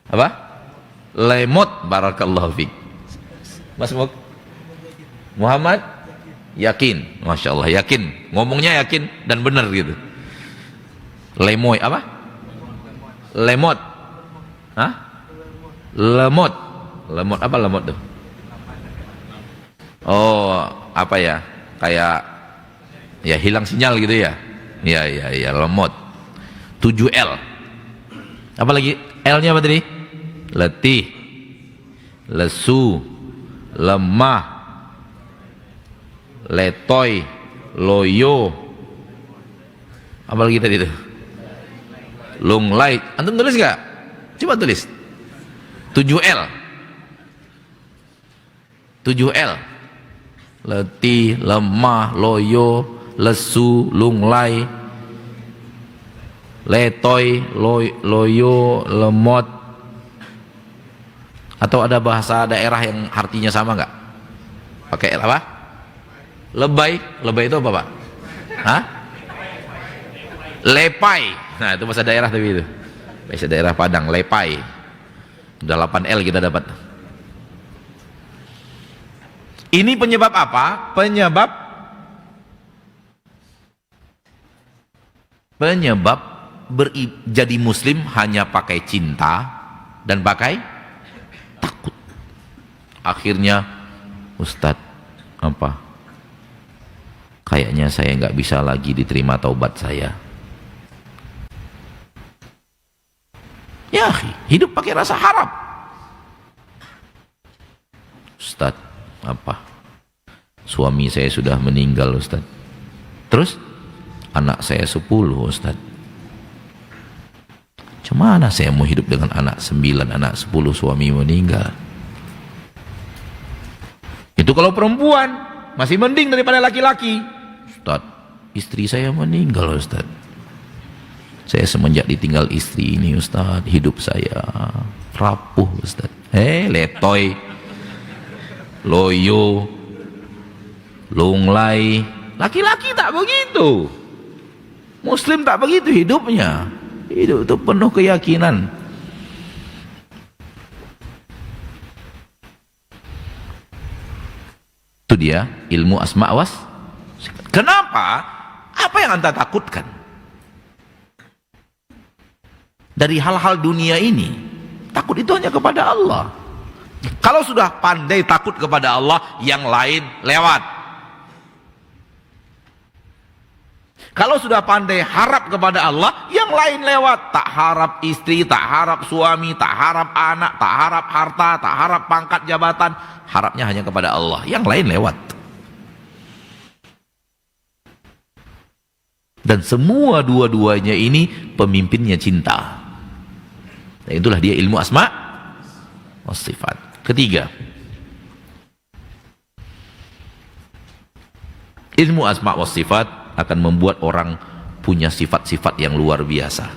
Apa? Lemot, barakallahu fiik. Mas Muhammad yakin, masya Allah, yakin, ngomongnya yakin dan benar gitu. Lemoy apa? Lemot. Lemot apa lemot tuh? Oh, apa ya? Kayak ya hilang sinyal gitu ya. Ya, lemot. 7L. Apa lagi? L-nya apa tadi? Letih, lesu, lemah, letoy, loyo, apa lagi tadi itu? Lunglai. Antum tulis gak? Coba tulis 7L. 7L. Letih, lemah, loyo, lesu, lunglai, letoy, loyo, lemot. Atau ada bahasa daerah yang artinya sama nggak? Pakai apa? Lebay. Lebay itu apa, Pak? Hah? Lepai. Nah, itu bahasa daerah tapi itu. Bahasa daerah Padang, lepai. Udah 8L kita dapat. Ini penyebab apa? Penyebab jadi muslim hanya pakai cinta dan pakai takut. Akhirnya, Ustadz, apa? Kayaknya saya nggak bisa lagi diterima taubat saya. Ya, hidup pakai rasa harap. Ustadz, apa? Suami saya sudah meninggal, Ustadz. Terus anak saya 10, Ustadz. Cemana saya mau hidup dengan anak 9, anak 10, suami meninggal? Itu kalau perempuan masih mending daripada laki-laki. Ustadz, istri saya meninggal, Ustadz. Saya semenjak ditinggal istri ini, Ustadz, hidup saya rapuh, Ustadz. Letoy, loyo, lunglai. Laki-laki tak begitu. Muslim tak begitu hidupnya. Hidup itu penuh keyakinan. Itu dia ilmu asma was. Kenapa? Apa yang anda takutkan? Dari hal-hal dunia ini, takut itu hanya kepada Allah. Kalau sudah pandai takut kepada Allah, yang lain lewat. Kalau sudah pandai harap kepada Allah, yang lain lewat. Tak harap istri, tak harap suami, tak harap anak, tak harap harta, tak harap pangkat jabatan. Harapnya hanya kepada Allah, yang lain lewat. Dan semua dua-duanya ini pemimpinnya cinta. Dan itulah dia ilmu asma wa sifat. Ketiga, ilmu asma wa sifat akan membuat orang punya sifat-sifat yang luar biasa.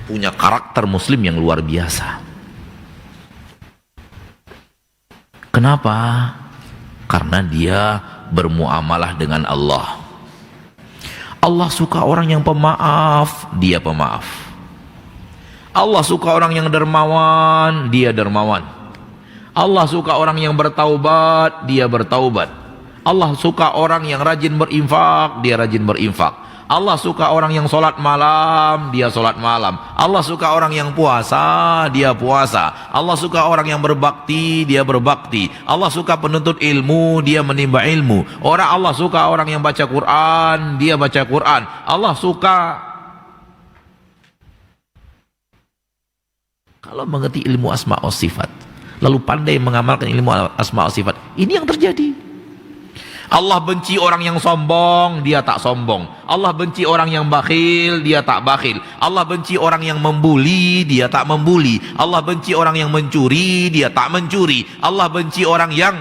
Punya karakter muslim yang luar biasa. Kenapa? Karena dia bermuamalah dengan Allah. Allah suka orang yang pemaaf, dia pemaaf. Allah suka orang yang dermawan, dia dermawan. Allah suka orang yang bertaubat, dia bertaubat. Allah suka orang yang rajin berinfak, dia rajin berinfak. Allah suka orang yang sholat malam, dia sholat malam. Allah suka orang yang puasa, dia puasa. Allah suka orang yang berbakti, dia berbakti. Allah suka penuntut ilmu, dia menimba ilmu. Allah suka orang yang baca Quran, dia baca Quran. Allah suka. Kalau mengerti ilmu asma wa sifat, lalu pandai mengamalkan ilmu asma wa sifat, ini yang terjadi. Allah benci orang yang sombong, dia tak sombong. Allah benci orang yang bakhil, dia tak bakhil. Allah benci orang yang membuli, dia tak membuli. Allah benci orang yang mencuri, dia tak mencuri. Allah benci orang yang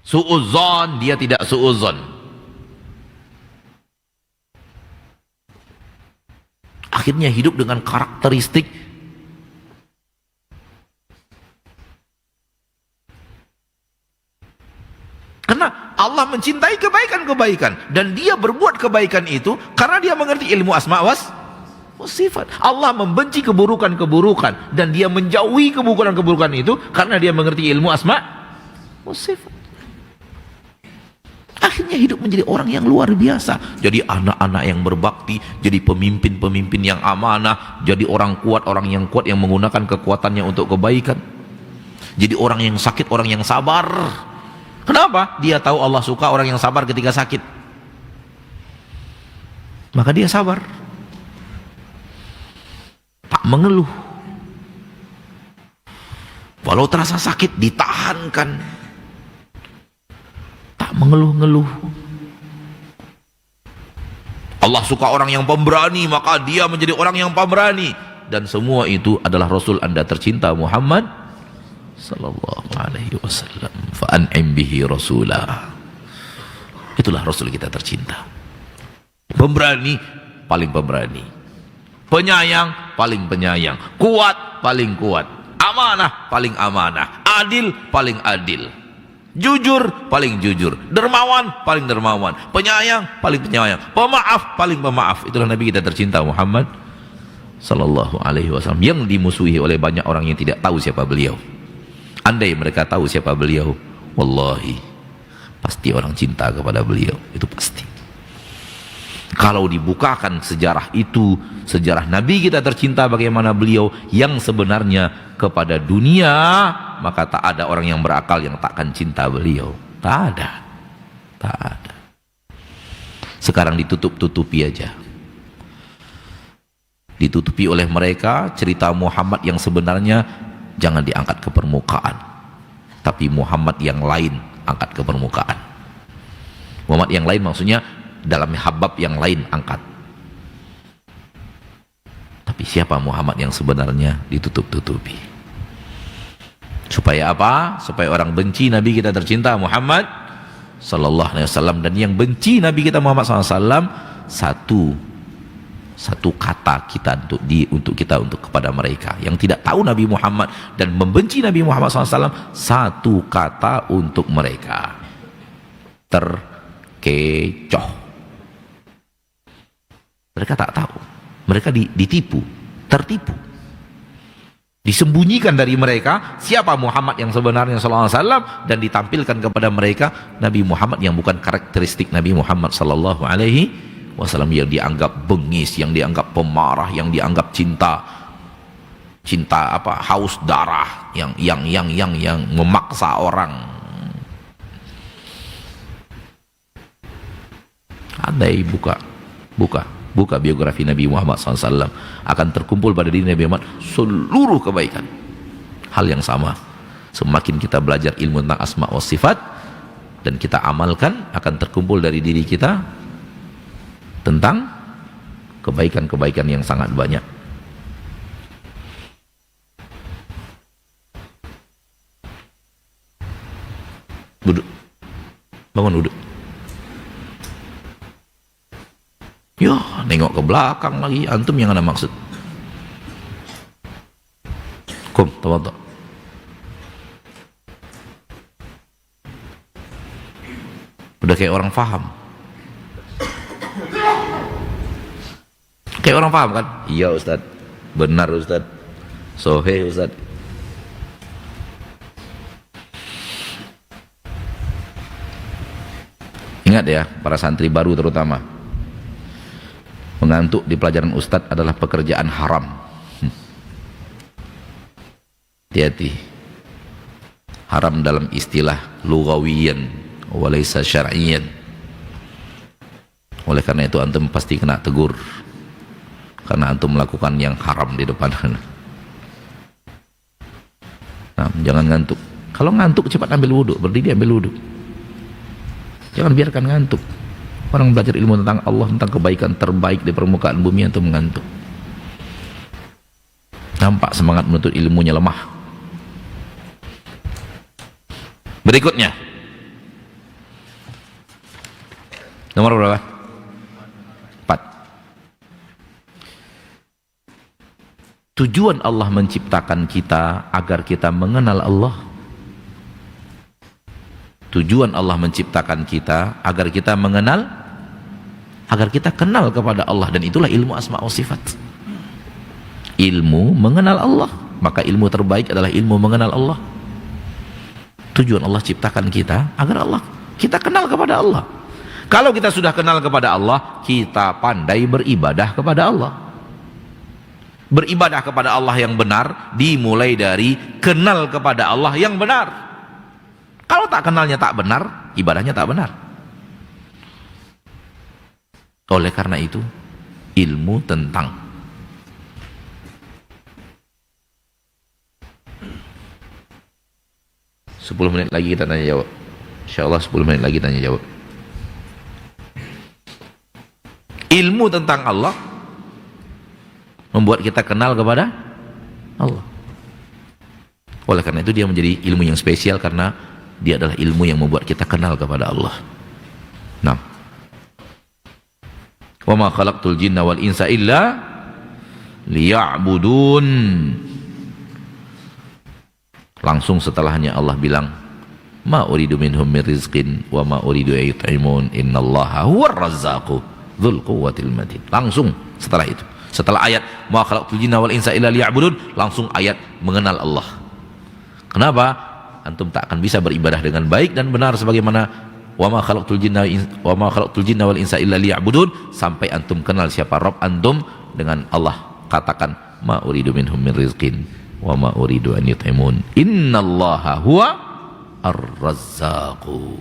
su'udzon, dia tidak su'udzon. Akhirnya hidup dengan karakteristik karena Allah mencintai kebaikan-kebaikan dan dia berbuat kebaikan itu karena dia mengerti ilmu asma was sifat. Allah membenci keburukan-keburukan dan dia menjauhi keburukan-keburukan itu karena dia mengerti ilmu asma was sifat. Akhirnya hidup menjadi orang yang luar biasa. Jadi anak-anak yang berbakti, jadi pemimpin-pemimpin yang amanah, jadi orang yang kuat yang menggunakan kekuatannya untuk kebaikan. Jadi orang yang sakit, orang yang sabar. Kenapa? Dia tahu Allah suka orang yang sabar ketika sakit. Maka dia sabar. Tak mengeluh. Walau terasa sakit, ditahankan. Mengeluh-ngeluh. Allah suka orang yang pemberani, maka dia menjadi orang yang pemberani. Dan semua itu adalah Rasul Anda tercinta Muhammad sallallahu alaihi wasallam. Fa'an'im bihi rasulah. Itulah Rasul kita tercinta. Pemberani, paling pemberani. Penyayang, paling penyayang. Kuat, paling kuat. Amanah, paling amanah. Adil, paling adil. Jujur, paling jujur. Dermawan, paling dermawan. Penyayang, paling penyayang. Pemaaf, paling pemaaf. Itulah Nabi kita tercinta Muhammad sallallahu alaihi wasallam, yang dimusuhi oleh banyak orang yang tidak tahu siapa beliau. Andai mereka tahu siapa beliau, wallahi pasti orang cinta kepada beliau, itu pasti. Kalau dibukakan sejarah itu, sejarah Nabi kita tercinta bagaimana beliau yang sebenarnya kepada dunia, maka tak ada orang yang berakal yang takkan cinta beliau. Tak ada. Tak ada. Sekarang ditutup-tutupi aja. Ditutupi oleh mereka cerita Muhammad yang sebenarnya jangan diangkat ke permukaan. Tapi Muhammad yang lain angkat ke permukaan. Muhammad yang lain maksudnya dalam habab yang lain angkat. Tapi siapa Muhammad yang sebenarnya ditutup-tutupi. Supaya apa? Supaya orang benci Nabi kita tercinta Muhammad sallallahu alaihi wasallam, dan yang benci Nabi kita Muhammad sallallahu alaihi wasallam satu kata kita untuk kepada mereka yang tidak tahu Nabi Muhammad dan membenci Nabi Muhammad SAW, satu kata untuk mereka: terkecoh. Mereka tak tahu, mereka ditipu, tertipu, disembunyikan dari mereka siapa Muhammad yang sebenarnya sallallahu alaihi wasallam, dan ditampilkan kepada mereka Nabi Muhammad yang bukan karakteristik Nabi Muhammad sallallahu alaihi wasallam, yang dianggap bengis, yang dianggap pemarah, yang dianggap cinta haus darah, yang memaksa orang. Andai buka biografi Nabi Muhammad SAW, akan terkumpul pada diri Nabi Muhammad seluruh kebaikan. Hal yang sama, semakin kita belajar ilmu tentang asma wa sifat dan kita amalkan, akan terkumpul dari diri kita tentang kebaikan-kebaikan yang sangat banyak. Duduk, bangun duduk. Ya, nengok ke belakang lagi. Antum yang ada maksud. Kum, tafadhal. Udah kayak orang paham. Kayak orang paham kan? Iya Ustaz. Benar Ustaz. Sohe Ustaz. Ingat ya, para santri baru terutama, mengantuk di pelajaran Ustadz adalah pekerjaan haram. Hati-hati. Haram dalam istilah lugawiyan, walaysa syar'iyan. Oleh karena itu antum pasti kena tegur, karena antum melakukan yang haram di depan. Nah, jangan ngantuk. Kalau ngantuk cepat ambil wudhu, berdiri ambil wudhu. Jangan biarkan ngantuk. Orang belajar ilmu tentang Allah, tentang kebaikan terbaik di permukaan bumi, antum mengantuk. Nampak semangat menuntut ilmunya lemah. Berikutnya, nomor berapa? 4. Tujuan Allah menciptakan kita agar kita mengenal Allah. Tujuan Allah menciptakan kita agar kita mengenal, agar kita kenal kepada Allah, dan itulah ilmu asma wa sifat. Ilmu mengenal Allah, maka ilmu terbaik adalah ilmu mengenal Allah. Tujuan Allah ciptakan kita agar kita kenal kepada Allah. Kalau kita sudah kenal kepada Allah, kita pandai beribadah kepada Allah. Beribadah kepada Allah yang benar dimulai dari kenal kepada Allah yang benar. Kalau tak kenalnya tak benar, ibadahnya tak benar. Oleh karena itu, ilmu tentang 10 menit lagi kita tanya jawab. InsyaAllah 10 menit lagi tanya jawab. Ilmu tentang Allah membuat kita kenal kepada Allah. Oleh karena itu dia menjadi ilmu yang spesial karena dia adalah ilmu yang membuat kita kenal kepada Allah. Nah, wa ma khalaqtul jinna wal insa illa liya'budun. Langsung setelahnya Allah bilang, ma uridu minhum min rizqin wa ma uridu ayut'imun innallaha huwar razzaqu dzul quwwatil matin. Langsung setelah itu, setelah ayat ma khalaqtul jinna wal insa illa liya'budun, langsung ayat mengenal Allah. Kenapa? Antum tak akan bisa beribadah dengan baik dan benar sebagaimana wa ma khalaqtul jinna wal insa illa liya'budun, sampai antum kenal siapa Rabb antum. Dengan Allah katakan ma uridu minhum min rizqin wa ma uridu an yut'imun innallaha huwa ar-razzaqu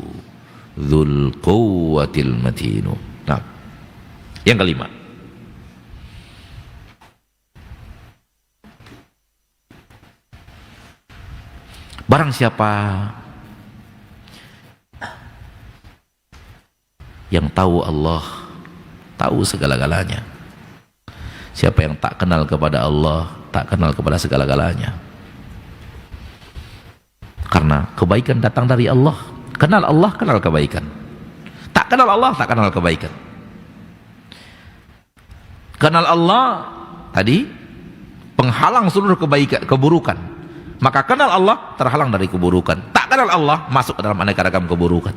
dzul quwwatil matin. Nah, yang kelima, barang siapa yang tahu Allah, tahu segala-galanya. Siapa yang tak kenal kepada Allah, tak kenal kepada segala-galanya. Karena kebaikan datang dari Allah. Kenal Allah, kenal kebaikan. Tak kenal Allah, tak kenal kebaikan. Kenal Allah tadi penghalang seluruh kebaikan, keburukan. Maka kenal Allah terhalang dari keburukan. Tak kenal Allah masuk ke dalam aneka ragam keburukan.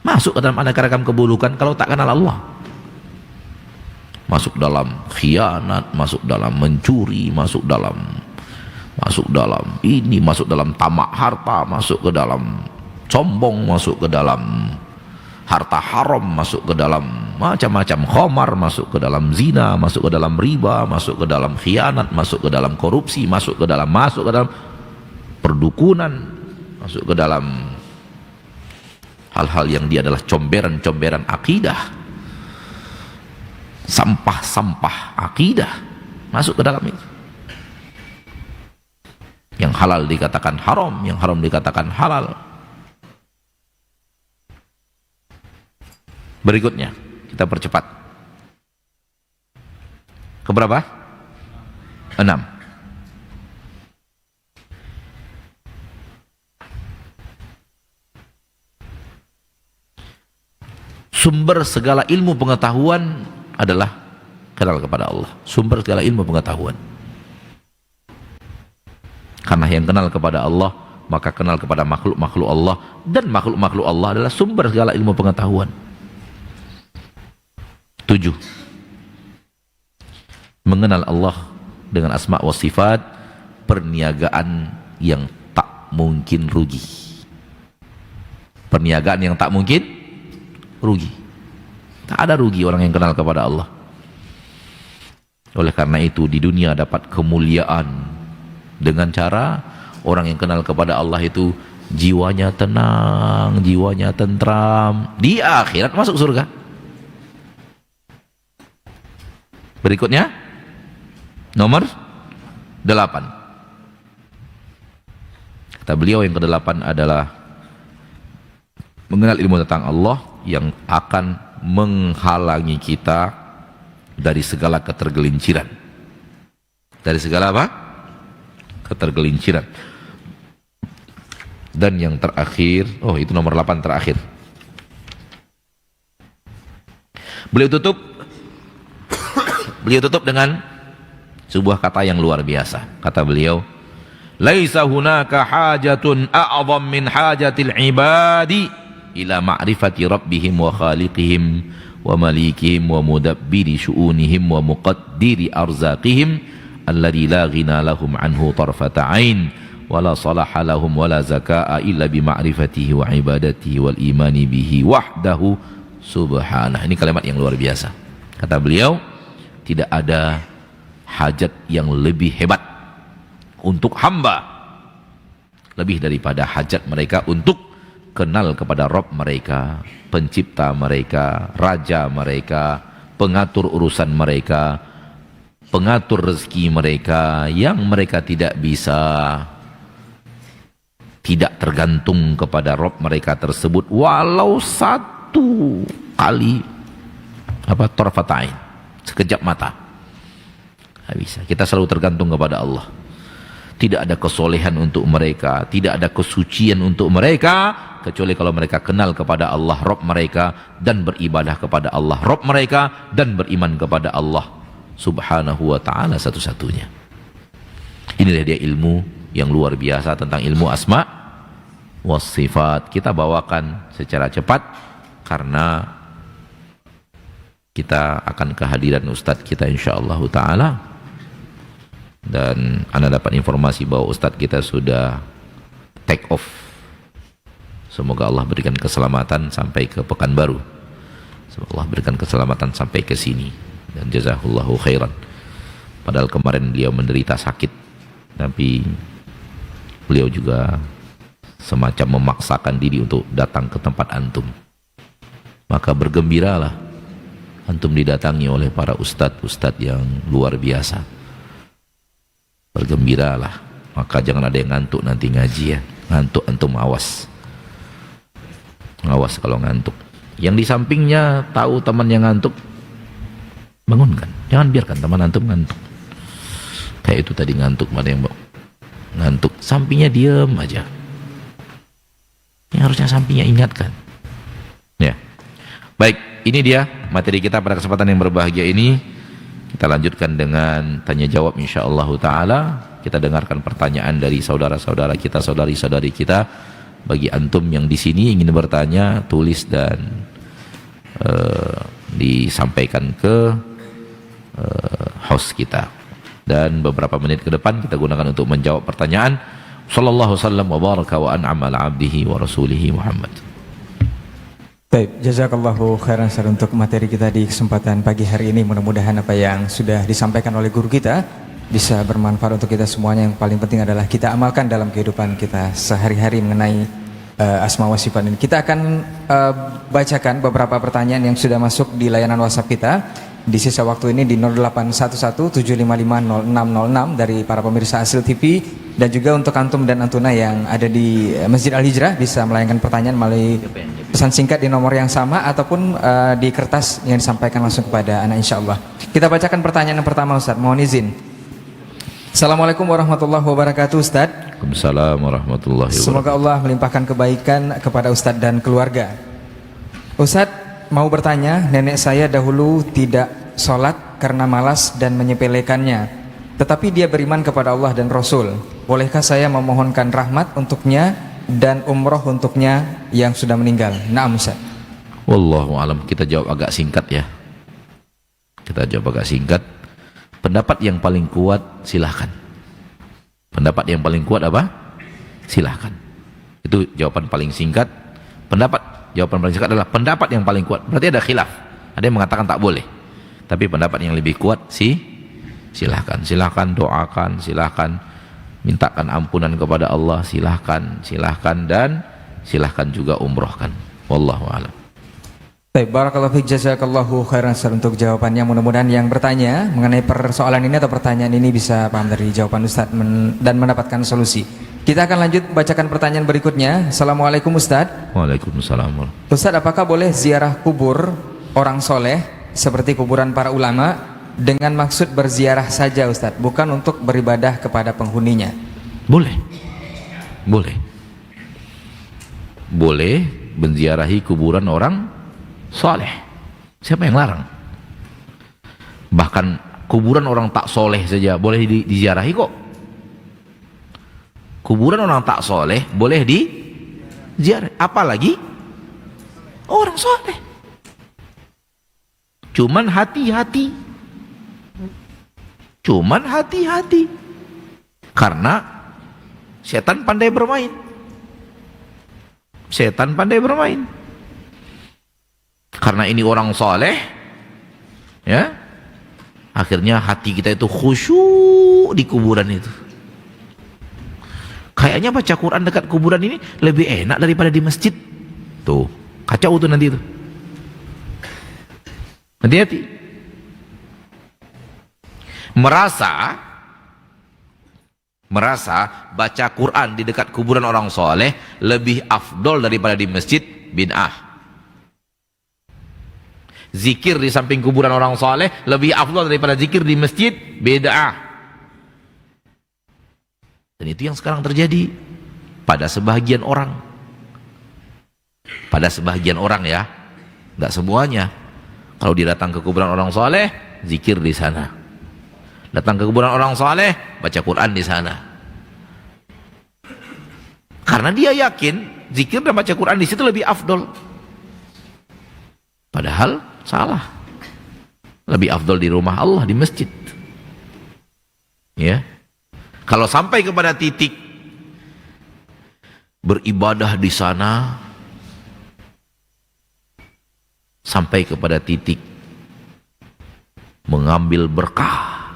Masuk ke dalam aneka ragam keburukan kalau tak kenal Allah. Masuk dalam khianat, masuk dalam mencuri, masuk dalam ini, masuk dalam tamak harta, masuk ke dalam sombong, masuk ke dalam harta haram, masuk ke dalam macam-macam khamar, masuk ke dalam zina, masuk ke dalam riba, masuk ke dalam khianat, masuk ke dalam korupsi, masuk ke dalam perdukunan, masuk ke dalam hal-hal yang dia adalah comberan-comberan akidah, sampah-sampah akidah, masuk ke dalam itu. Yang halal dikatakan haram, yang haram dikatakan halal. Berikutnya kita percepat. Keberapa? 6. Sumber segala ilmu pengetahuan adalah kenal kepada Allah. Sumber segala ilmu pengetahuan. Karena yang kenal kepada Allah, maka kenal kepada makhluk-makhluk Allah, dan makhluk-makhluk Allah adalah sumber segala ilmu pengetahuan. 7. Mengenal Allah dengan asma wa sifat, perniagaan yang tak mungkin rugi. Perniagaan yang tak mungkin rugi. Tak ada rugi orang yang kenal kepada Allah. Oleh karena itu di dunia dapat kemuliaan dengan cara orang yang kenal kepada Allah itu jiwanya tenang, jiwanya tentram, di akhirat masuk surga. Berikutnya nomor 8. Kata beliau yang ke-8 adalah mengenal ilmu tentang Allah yang akan menghalangi kita dari segala ketergelinciran. Dari segala apa? Ketergelinciran. Dan yang terakhir, itu nomor 8 terakhir. Beliau tutup dengan sebuah kata yang luar biasa. Kata beliau, laisa hunaka hajatun a'zam min hajatil ibadi ila ma'rifati rabbihim wa khaliqihim wa malikihim wa mudabbiri syu'unihim wa muqaddiri arzaqihim alladhi la ghina lahum anhu tarfata ain wa la salaha lahum wa la zakaa illa bi ma'rifatihi wa ibadatihi wal imani bihi wahdahu subhanah. Ini kalimat yang luar biasa. Kata beliau, tidak ada hajat yang lebih hebat untuk hamba lebih daripada hajat mereka untuk kenal kepada Rabb mereka, pencipta mereka, raja mereka, pengatur urusan mereka, pengatur rezeki mereka, yang mereka tidak tergantung kepada Rabb mereka tersebut walau satu kali tarfatain, sekejap mata. Tidak bisa. Kita selalu tergantung kepada Allah. Tidak ada kesolehan untuk mereka, tidak ada kesucian untuk mereka, kecuali kalau mereka kenal kepada Allah Rabb mereka, dan beribadah kepada Allah Rabb mereka, dan beriman kepada Allah Subhanahu wa ta'ala satu-satunya. Inilah dia ilmu yang luar biasa tentang ilmu asma was sifat. Kita bawakan secara cepat karena kita akan kehadiran Ustadz kita insyaallah ta'ala. Dan Anda dapat informasi bahwa Ustadz kita sudah take off. Semoga Allah berikan keselamatan sampai ke Pekanbaru. Semoga Allah berikan keselamatan sampai ke sini. Dan jazahullahu khairan. Padahal kemarin beliau menderita sakit, tapi beliau juga semacam memaksakan diri untuk datang ke tempat antum. Maka bergembiralah antum didatangi oleh para ustadz-ustadz yang luar biasa. Bergembiralah, maka jangan ada yang ngantuk nanti ngaji ya. Ngantuk antum awas. Awas kalau ngantuk. Yang di sampingnya tahu teman yang ngantuk, bangunkan. Jangan biarkan teman antum ngantuk. Kayak itu tadi ngantuk, mana yang ngantuk, sampingnya diam aja. Yang harusnya sampingnya ingatkan. Ya. Baik, ini dia materi kita pada kesempatan yang berbahagia ini. Kita lanjutkan dengan tanya jawab insyaallah ta'ala. Kita dengarkan pertanyaan dari saudara-saudara kita, saudari-saudari kita. Bagi antum yang di sini ingin bertanya, tulis dan disampaikan ke host kita. Dan beberapa menit ke depan kita gunakan untuk menjawab pertanyaan. Sallallahu sallam wa baraka wa an'ama ala abdihi wa rasulihi Muhammad. Baik, jazakallahu khairan Ustaz untuk materi kita di kesempatan pagi hari ini. Mudah-mudahan apa yang sudah disampaikan oleh guru kita bisa bermanfaat untuk kita semuanya. Yang paling penting adalah kita amalkan dalam kehidupan kita sehari-hari mengenai asma wa sifat ini. Kita akan bacakan beberapa pertanyaan yang sudah masuk di layanan WhatsApp kita di sisa waktu ini di 081175500606 dari para pemirsa Asil TV, dan juga untuk antum dan antuna yang ada di Masjid Al-Hijrah bisa melayangkan pertanyaan melalui pesan singkat di nomor yang sama ataupun di kertas yang disampaikan langsung kepada anak insyaallah. Kita bacakan pertanyaan yang pertama Ustaz, mohon izin. Assalamualaikum warahmatullahi wabarakatuh Ustaz. Waalaikumsalam warahmatullahi wabarakatuh. Semoga Allah melimpahkan kebaikan kepada Ustaz dan keluarga. Ustaz, mau bertanya, nenek saya dahulu tidak sholat karena malas dan menyepelekannya, tetapi dia beriman kepada Allah dan Rasul. Bolehkah saya memohonkan rahmat untuknya dan umroh untuknya yang sudah meninggal? Naam Ustaz. Wallahu alam. Kita jawab agak singkat ya. Kita jawab agak singkat. Pendapat yang paling kuat silahkan. Pendapat yang paling kuat apa? Silahkan. Itu jawaban paling singkat. Jawaban paling singkat adalah pendapat yang paling kuat. Berarti ada khilaf. Ada yang mengatakan tak boleh. Tapi pendapat yang lebih kuat silahkan. Silahkan doakan, silahkan mintakan ampunan kepada Allah, silahkan dan silahkan juga umrohkan. Wallahu a'lam. Baik, barakallahu fiik, jazakallahu khairan Ustaz untuk jawabannya. Mudah-mudahan yang bertanya mengenai persoalan ini atau pertanyaan ini bisa paham dari jawaban Ustaz dan mendapatkan solusi. Kita akan lanjut bacakan pertanyaan berikutnya. Assalamualaikum Ustaz. Waalaikumsalam. Ustaz, apakah boleh ziarah kubur orang soleh seperti kuburan para ulama dengan maksud berziarah saja Ustaz, bukan untuk beribadah kepada penghuninya? Boleh. Boleh menziarahi kuburan orang soleh. Siapa yang larang? Bahkan kuburan orang tak soleh saja boleh diziarahi kok. Kuburan orang tak soleh boleh diziarahi, apalagi orang soleh. Cuman hati-hati. Karena setan pandai bermain. Karena ini orang soleh, ya, akhirnya hati kita itu khusyuk di kuburan itu. Kayaknya baca Quran dekat kuburan ini lebih enak daripada di masjid. Tuh, kacau tuh nanti itu. Hati-hati. Merasa baca Quran di dekat kuburan orang soleh lebih afdol daripada di masjid, bid'ah. Zikir di samping kuburan orang soleh lebih afdol daripada zikir di masjid, bid'ah. Dan itu yang sekarang terjadi pada sebahagian orang. Pada sebahagian orang ya, nggak semuanya. Kalau dia datang ke kuburan orang soleh, zikir di sana. Datang ke kuburan orang soleh, baca Quran di sana. Karena dia yakin zikir dan baca Quran di situ lebih afdol. Padahal salah. Lebih afdol di rumah Allah, di masjid. Ya. Kalau sampai kepada titik beribadah di sana, sampai kepada titik mengambil berkah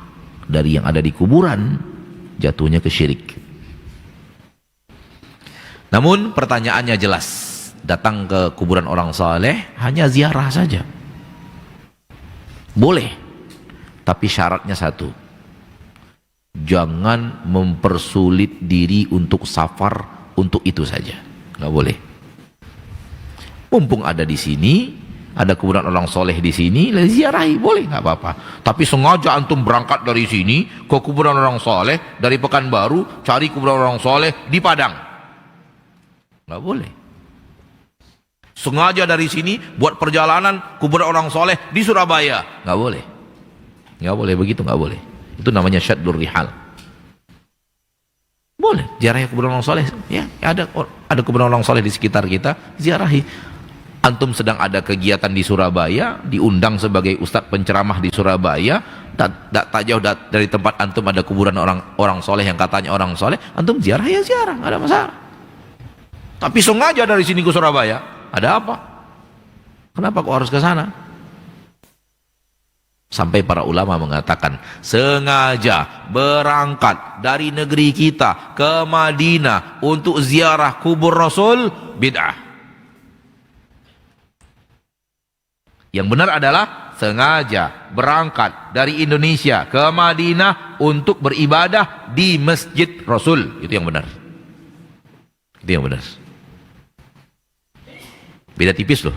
dari yang ada di kuburan, jatuhnya ke syirik. Namun pertanyaannya jelas, datang ke kuburan orang saleh hanya ziarah saja. Boleh, tapi syaratnya satu. Jangan mempersulit diri untuk safar untuk itu saja. Nggak boleh. Mumpung ada di sini, ada kuburan orang soleh di sini, ziarahi, boleh, nggak apa-apa. Tapi sengaja antum berangkat dari sini ke kuburan orang soleh, dari Pekanbaru cari kuburan orang soleh di Padang, nggak boleh. Sengaja dari sini buat perjalanan kuburan orang soleh di Surabaya, nggak boleh. Nggak boleh begitu, nggak boleh. Itu namanya syaddur rihal. Boleh ziarahi kuburan orang soleh, ya ada kuburan orang soleh di sekitar kita, ziarahi. Antum sedang ada kegiatan di Surabaya, diundang sebagai ustadz penceramah di Surabaya, tak jauh dari tempat antum ada kuburan orang soleh yang katanya orang soleh, antum ziarah ya ziarah, nggak ada masalah. Tapi sengaja dari sini ke Surabaya, ada apa? Kenapa kok harus ke sana? Sampai para ulama mengatakan, sengaja berangkat dari negeri kita ke Madinah untuk ziarah kubur Rasul, bid'ah. Yang benar adalah sengaja berangkat dari Indonesia ke Madinah untuk beribadah di Masjid Rasul. Itu yang benar. Itu yang benar. Beda tipis loh.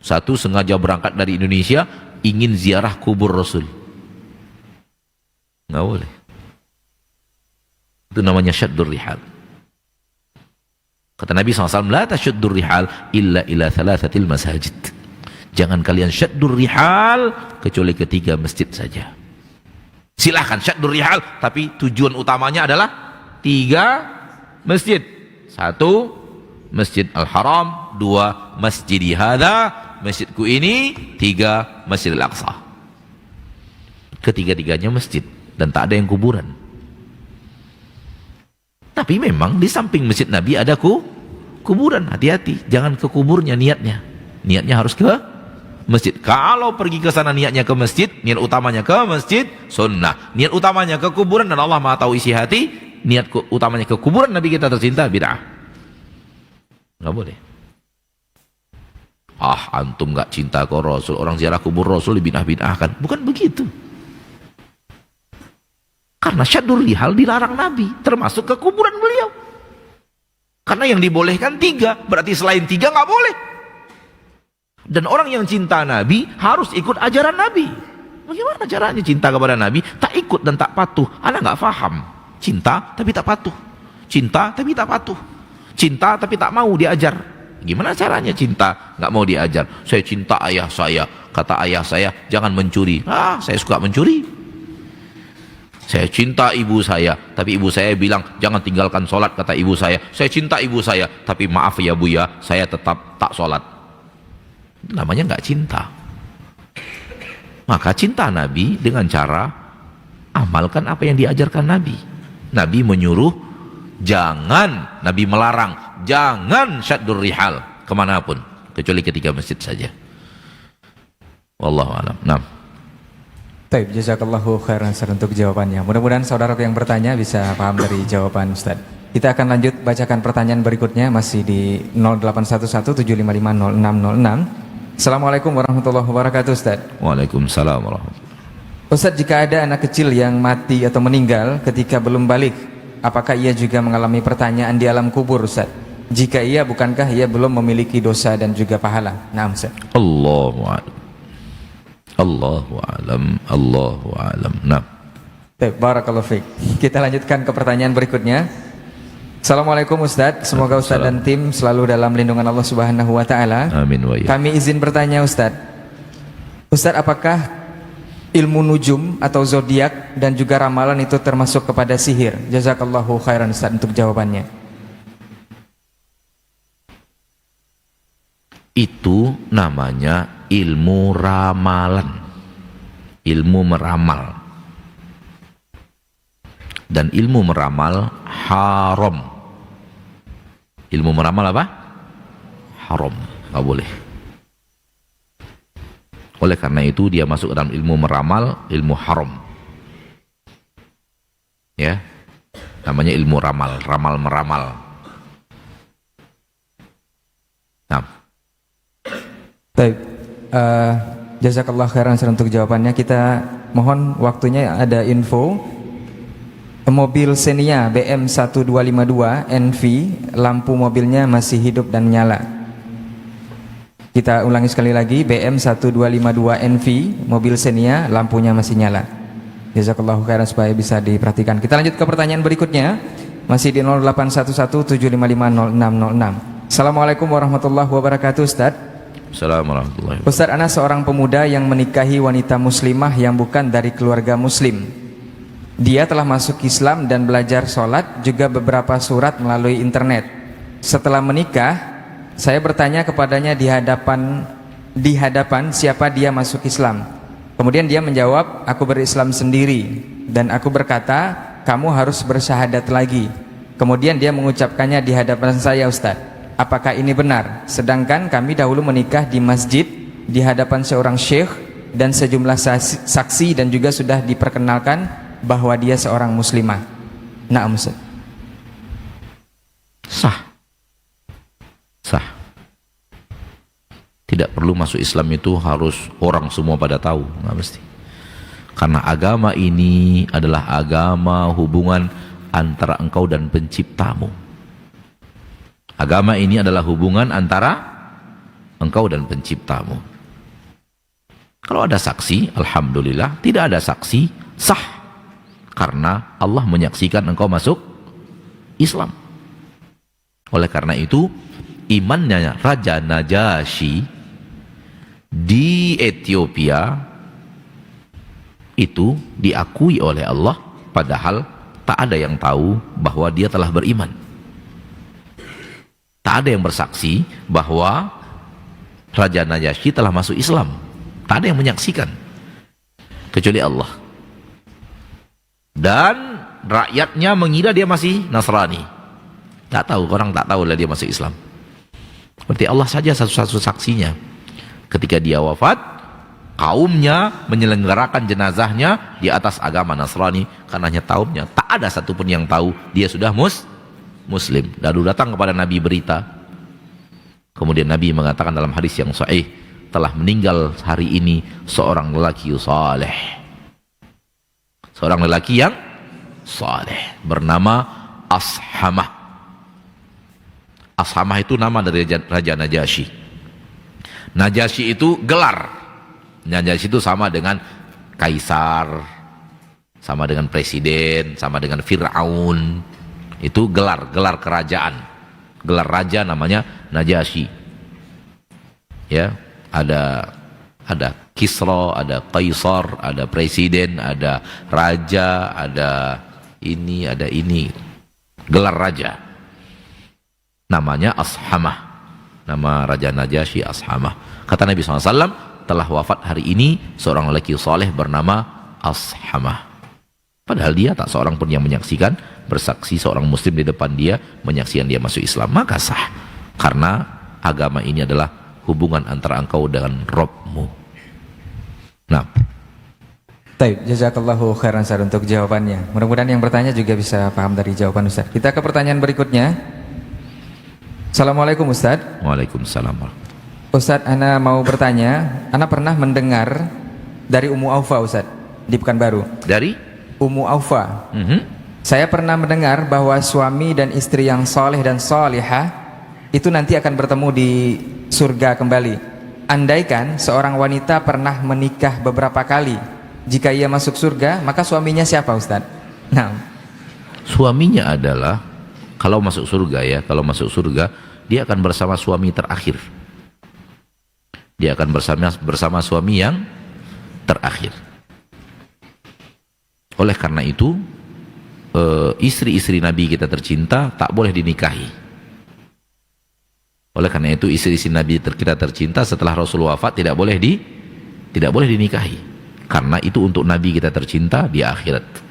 Satu sengaja berangkat dari Indonesia ingin ziarah kubur Rasul. Nggak boleh. Itu namanya syaddur rihal. Kata Nabi SAW, la tasyaddur rihal illa ila thalathatil masajid. Jangan kalian syaddur rihal kecuali ketiga masjid saja. Silahkan syaddur rihal, tapi tujuan utamanya adalah 3 masjid. 1, Masjid Al-Haram. 2, Masjidi Hadha, masjidku ini. 3, Masjid Al-Aqsa. Ketiga-tiganya masjid dan tak ada yang kuburan. Tapi memang di samping masjid Nabi ada kuburan. Hati-hati, jangan ke kuburnya niatnya. Niatnya harus ke masjid. Kalau pergi ke sana niatnya ke masjid, niat utamanya ke masjid, sunnah. Niat utamanya ke kuburan, dan Allah Maha tahu isi hati, niat utamanya ke kuburan Nabi kita tercinta, bid'ah. Nggak boleh. Antum nggak cinta ke Rasul, orang ziarah kubur Rasul dibid'ah-bid'ahkan. Bukan begitu. Karena syaddur rihal dilarang Nabi, termasuk ke kuburan beliau. Karena yang dibolehkan 3, berarti selain 3 nggak boleh. Dan orang yang cinta Nabi harus ikut ajaran Nabi. Bagaimana caranya cinta kepada Nabi tak ikut dan tak patuh? Anda nggak paham. Cinta tapi tak patuh. Cinta tapi tak patuh. Cinta tapi tak mau diajar. Gimana caranya cinta nggak mau diajar? Saya cinta ayah saya. Kata ayah saya, jangan mencuri. Saya suka mencuri. Saya cinta ibu saya, tapi ibu saya bilang jangan tinggalkan sholat. Kata ibu saya cinta ibu saya, tapi maaf ya bu ya, saya tetap tak sholat. Itu namanya nggak cinta. Maka cinta Nabi dengan cara amalkan apa yang diajarkan Nabi. Nabi menyuruh jangan, Nabi melarang jangan syaddur rihal kemanapun kecuali ketiga masjid saja. Wallahu a'lam. Nah. Baik, jazakallahu khairan Ustaz untuk jawabannya. Mudah-mudahan saudara yang bertanya bisa paham dari jawaban Ustaz. Kita akan lanjut bacakan pertanyaan berikutnya, masih di 0811-755-0606. Assalamualaikum warahmatullahi wabarakatuh Ustaz. Waalaikumsalam warahmatullahi wabarakatuh. Ustaz, jika ada anak kecil yang mati atau meninggal ketika belum balik, apakah ia juga mengalami pertanyaan di alam kubur Ustaz? Jika iya, bukankah ia belum memiliki dosa dan juga pahala? Nah Ustaz. Allahu a'lam. Allahu a'lam. Allahu a'lam. Nah. Baik, barakallahu fiik. Kita lanjutkan ke pertanyaan berikutnya. Assalamualaikum Ustadz, semoga Ustadz dan tim selalu dalam lindungan Allah Subhanahu wa taala. Amin wa ya. Kami izin bertanya Ustadz. Ustadz, apakah ilmu nujum atau zodiak dan juga ramalan itu termasuk kepada sihir? Jazakallahu khairan Ustadz untuk jawabannya. Itu namanya ilmu ramalan, ilmu meramal. Dan ilmu meramal haram. Ilmu meramal apa? Haram, nggak boleh. Oleh karena itu dia masuk dalam ilmu meramal, ilmu haram. Ya, namanya ilmu ramal, ramal meramal. Nah, baik, jazakallah khairan untuk jawabannya. Kita mohon waktunya ada info. Mobil Xenia BM 1252 NV, lampu mobilnya masih hidup dan menyala. Kita ulangi sekali lagi, BM 1252 NV, mobil Xenia, lampunya masih nyala. Jazakallah khairan supaya bisa diperhatikan. Kita lanjut ke pertanyaan berikutnya. Masih di 0811-755-0606. Assalamualaikum warahmatullahi wabarakatuh Ustadz. Assalamualaikum warahmatullahi wabarakatuh. Ustadz, ana seorang pemuda yang menikahi wanita muslimah yang bukan dari keluarga muslim. Dia telah masuk Islam dan belajar sholat juga beberapa surat melalui internet. Setelah menikah, saya bertanya kepadanya di hadapan siapa dia masuk Islam. Kemudian dia menjawab, aku berislam sendiri. Dan aku berkata, kamu harus bersyahadat lagi. Kemudian dia mengucapkannya di hadapan saya, Ustadz. Apakah ini benar? Sedangkan kami dahulu menikah di masjid di hadapan seorang syekh dan sejumlah saksi dan juga sudah diperkenalkan bahwa dia seorang muslimah. Na'am Ustaz. Sah. Sah. Tidak perlu masuk Islam itu harus orang semua pada tahu, nggak mesti. Karena agama ini adalah agama hubungan antara engkau dan penciptamu. Agama ini adalah hubungan antara engkau dan penciptamu. Kalau ada saksi, alhamdulillah. Tidak ada saksi, sah. Karena Allah menyaksikan engkau masuk Islam. Oleh karena itu, imannya Raja Najasyi di Ethiopia itu diakui oleh Allah, padahal tak ada yang tahu bahwa dia telah beriman. Tak ada yang bersaksi bahwa Raja Najasyi telah masuk Islam. Tak ada yang menyaksikan kecuali Allah. Dan rakyatnya mengira dia masih Nasrani. Tak tahu, orang tak tahu lah dia masuk Islam. Berarti Allah saja satu-satu saksinya. Ketika dia wafat, kaumnya menyelenggarakan jenazahnya di atas agama Nasrani. Karena hanya kaumnya, tak ada satupun yang tahu dia sudah Muslim. Lalu datang kepada Nabi berita. Kemudian Nabi mengatakan dalam hadis yang sahih, telah meninggal hari ini seorang lelaki saleh. Seorang lelaki yang saleh bernama Ashamah. Ashamah itu nama dari Raja Najasyi. Najasyi itu gelar. Najasyi itu sama dengan kaisar, sama dengan presiden, sama dengan Fir'aun. Itu gelar kerajaan. Gelar raja namanya Najasyi. Ya, ada Kisra, ada Kaisar, ada presiden, ada raja, ada ini. Gelar raja. Namanya Ashamah. Nama Raja Najasyi Ashamah. Kata Nabi SAW, telah wafat hari ini seorang lelaki saleh bernama Ashamah. Padahal dia tak seorang pun yang menyaksikan, bersaksi seorang muslim di depan dia, menyaksikan dia masuk Islam. Maka sah. Karena agama ini adalah hubungan antara engkau dengan Rabbmu. Nah, baik, jazakallahu khairan Ustaz untuk jawabannya. Mudah-mudahan yang bertanya juga bisa paham dari jawaban Ustaz. Kita ke pertanyaan berikutnya. Assalamualaikum Ustaz. Waalaikumsalam. Ustaz, ana mau bertanya. Ana pernah mendengar dari Ummu Aufa Ustaz di Pekanbaru. Dari Ummu Aufa. Saya pernah mendengar bahwa suami dan istri yang saleh dan salihah itu nanti akan bertemu di surga kembali. Andaikan seorang wanita pernah menikah beberapa kali, jika ia masuk surga, maka suaminya siapa Ustaz? Nah, Suaminya adalah, kalau masuk surga ya, kalau masuk surga dia akan bersama suami terakhir. Dia akan bersama suami yang terakhir. Oleh karena itu, istri-istri Nabi kita tercinta tak boleh dinikahi. Oleh karena itu, istri-istri Nabi kita tercinta setelah Rasul wafat tidak boleh dinikahi. Karena itu untuk Nabi kita tercinta di akhirat.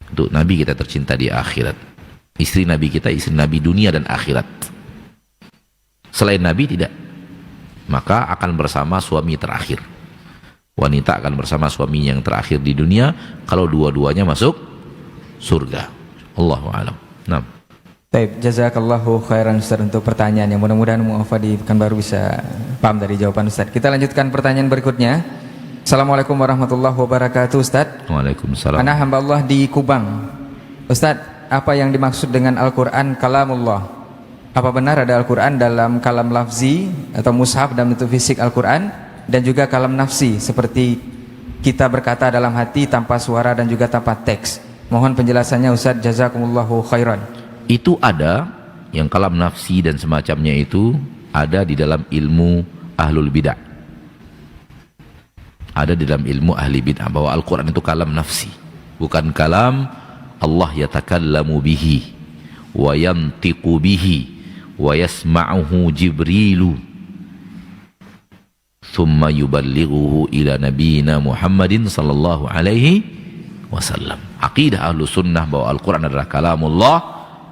Untuk Nabi kita tercinta di akhirat. Istri Nabi kita, istri Nabi dunia dan akhirat. Selain Nabi tidak. Maka akan bersama suami terakhir. Wanita akan bersama suami yang terakhir di dunia kalau dua-duanya masuk surga. Allahu a'lam. Nah. baik, jazakallahu khairan Ustaz untuk pertanyaan yang mudah-mudahan Mu'afadi Pekanbaru bisa paham dari jawaban Ustaz. Kita lanjutkan pertanyaan berikutnya. Assalamualaikum warahmatullahi wabarakatuh Ustaz. Waalaikumsalam. Ana hamba Allah di Kubang. Ustaz, apa yang dimaksud dengan Al-Quran kalamullah? Apa benar ada Al-Quran dalam kalam lafzi atau mushaf dalam bentuk fisik Al-Quran, dan juga kalam nafsi seperti kita berkata dalam hati tanpa suara dan juga tanpa teks? Mohon penjelasannya Ustaz, jazakumullahu khairan. Itu ada, yang kalam nafsi dan semacamnya itu ada di dalam ilmu ahlul bidah. Ada di dalam ilmu ahli bid'ah bahwa Al-Quran itu kalam nafsi, bukan kalam Allah yatakallamu bihi wa yantiqu bihi wa yasma'uhu Jibrilu thumma yuballighuhu ila nabiyina Muhammadin sallallahu alaihi wasallam. Aqidah ahlu sunnah bahwa Al-Quran adalah kalamullah.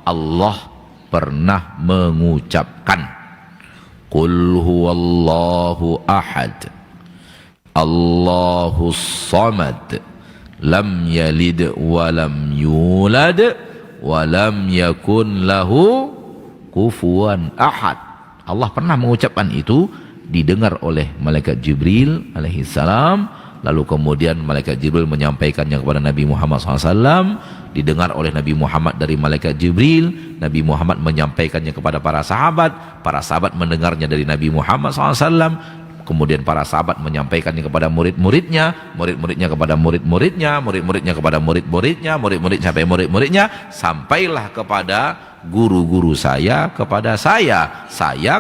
Allah pernah mengucapkan Qul huwallahu ahad Allahus samad lam yalid wa lam yulad wa lam yakun lahu kufuwan ahad. Allah pernah mengucapkan itu, didengar oleh malaikat Jibril alaihi salam, lalu kemudian malaikat Jibril menyampaikannya kepada Nabi Muhammad SAW, didengar oleh Nabi Muhammad dari malaikat Jibril, Nabi Muhammad menyampaikannya kepada para sahabat mendengarnya dari Nabi Muhammad SAW, kemudian para sahabat menyampaikannya kepada murid-muridnya, murid-muridnya kepada murid-muridnya, murid-muridnya kepada murid-muridnya, murid-muridnya sampai murid-muridnya, sampailah kepada guru-guru saya, kepada saya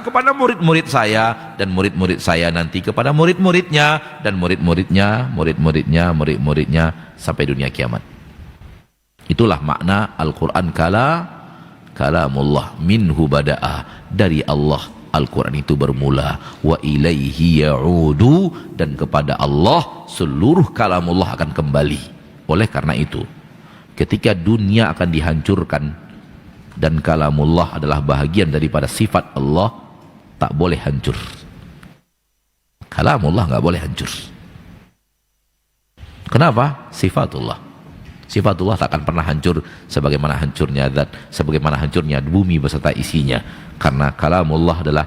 kepada murid-murid saya, dan murid-murid saya nanti kepada murid-muridnya, dan murid-muridnya, murid-muridnya, murid-muridnya sampai dunia kiamat. Itulah makna Al-Quran kalamullah, minhu bada'a, dari Allah Al-Quran itu bermula, wa ilaihi ya'udu, dan kepada Allah seluruh kalamullah akan kembali. Oleh karena itu, ketika dunia akan dihancurkan dan kalamullah adalah bahagian daripada sifat Allah, tak boleh hancur. Kalamullah nggak boleh hancur. Kenapa? Sifatullah. Sifatullah tak akan pernah hancur sebagaimana hancurnya zat, sebagaimana hancurnya bumi beserta isinya, karena kalamullah adalah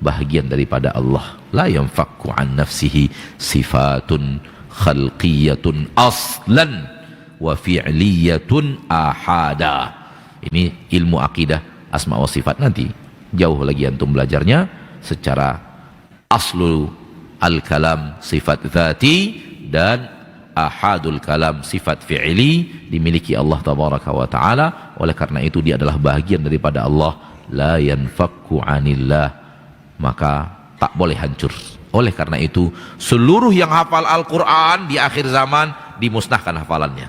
bahagian daripada Allah. La yanfakku an nafsihi sifatun khalqiyatun aslan wa fi'liyatun ahada. Ini ilmu akidah asma wa sifat, nanti jauh lagi antum belajarnya secara aslu al-kalam sifat dzati dan ahadul kalam sifat fi'li dimiliki Allah tabaraka wa ta'ala. Oleh karena itu dia adalah bahagian daripada Allah, la yanfakku anillah, maka tak boleh hancur. Oleh karena itu seluruh yang hafal Al-Quran di akhir zaman dimusnahkan hafalannya.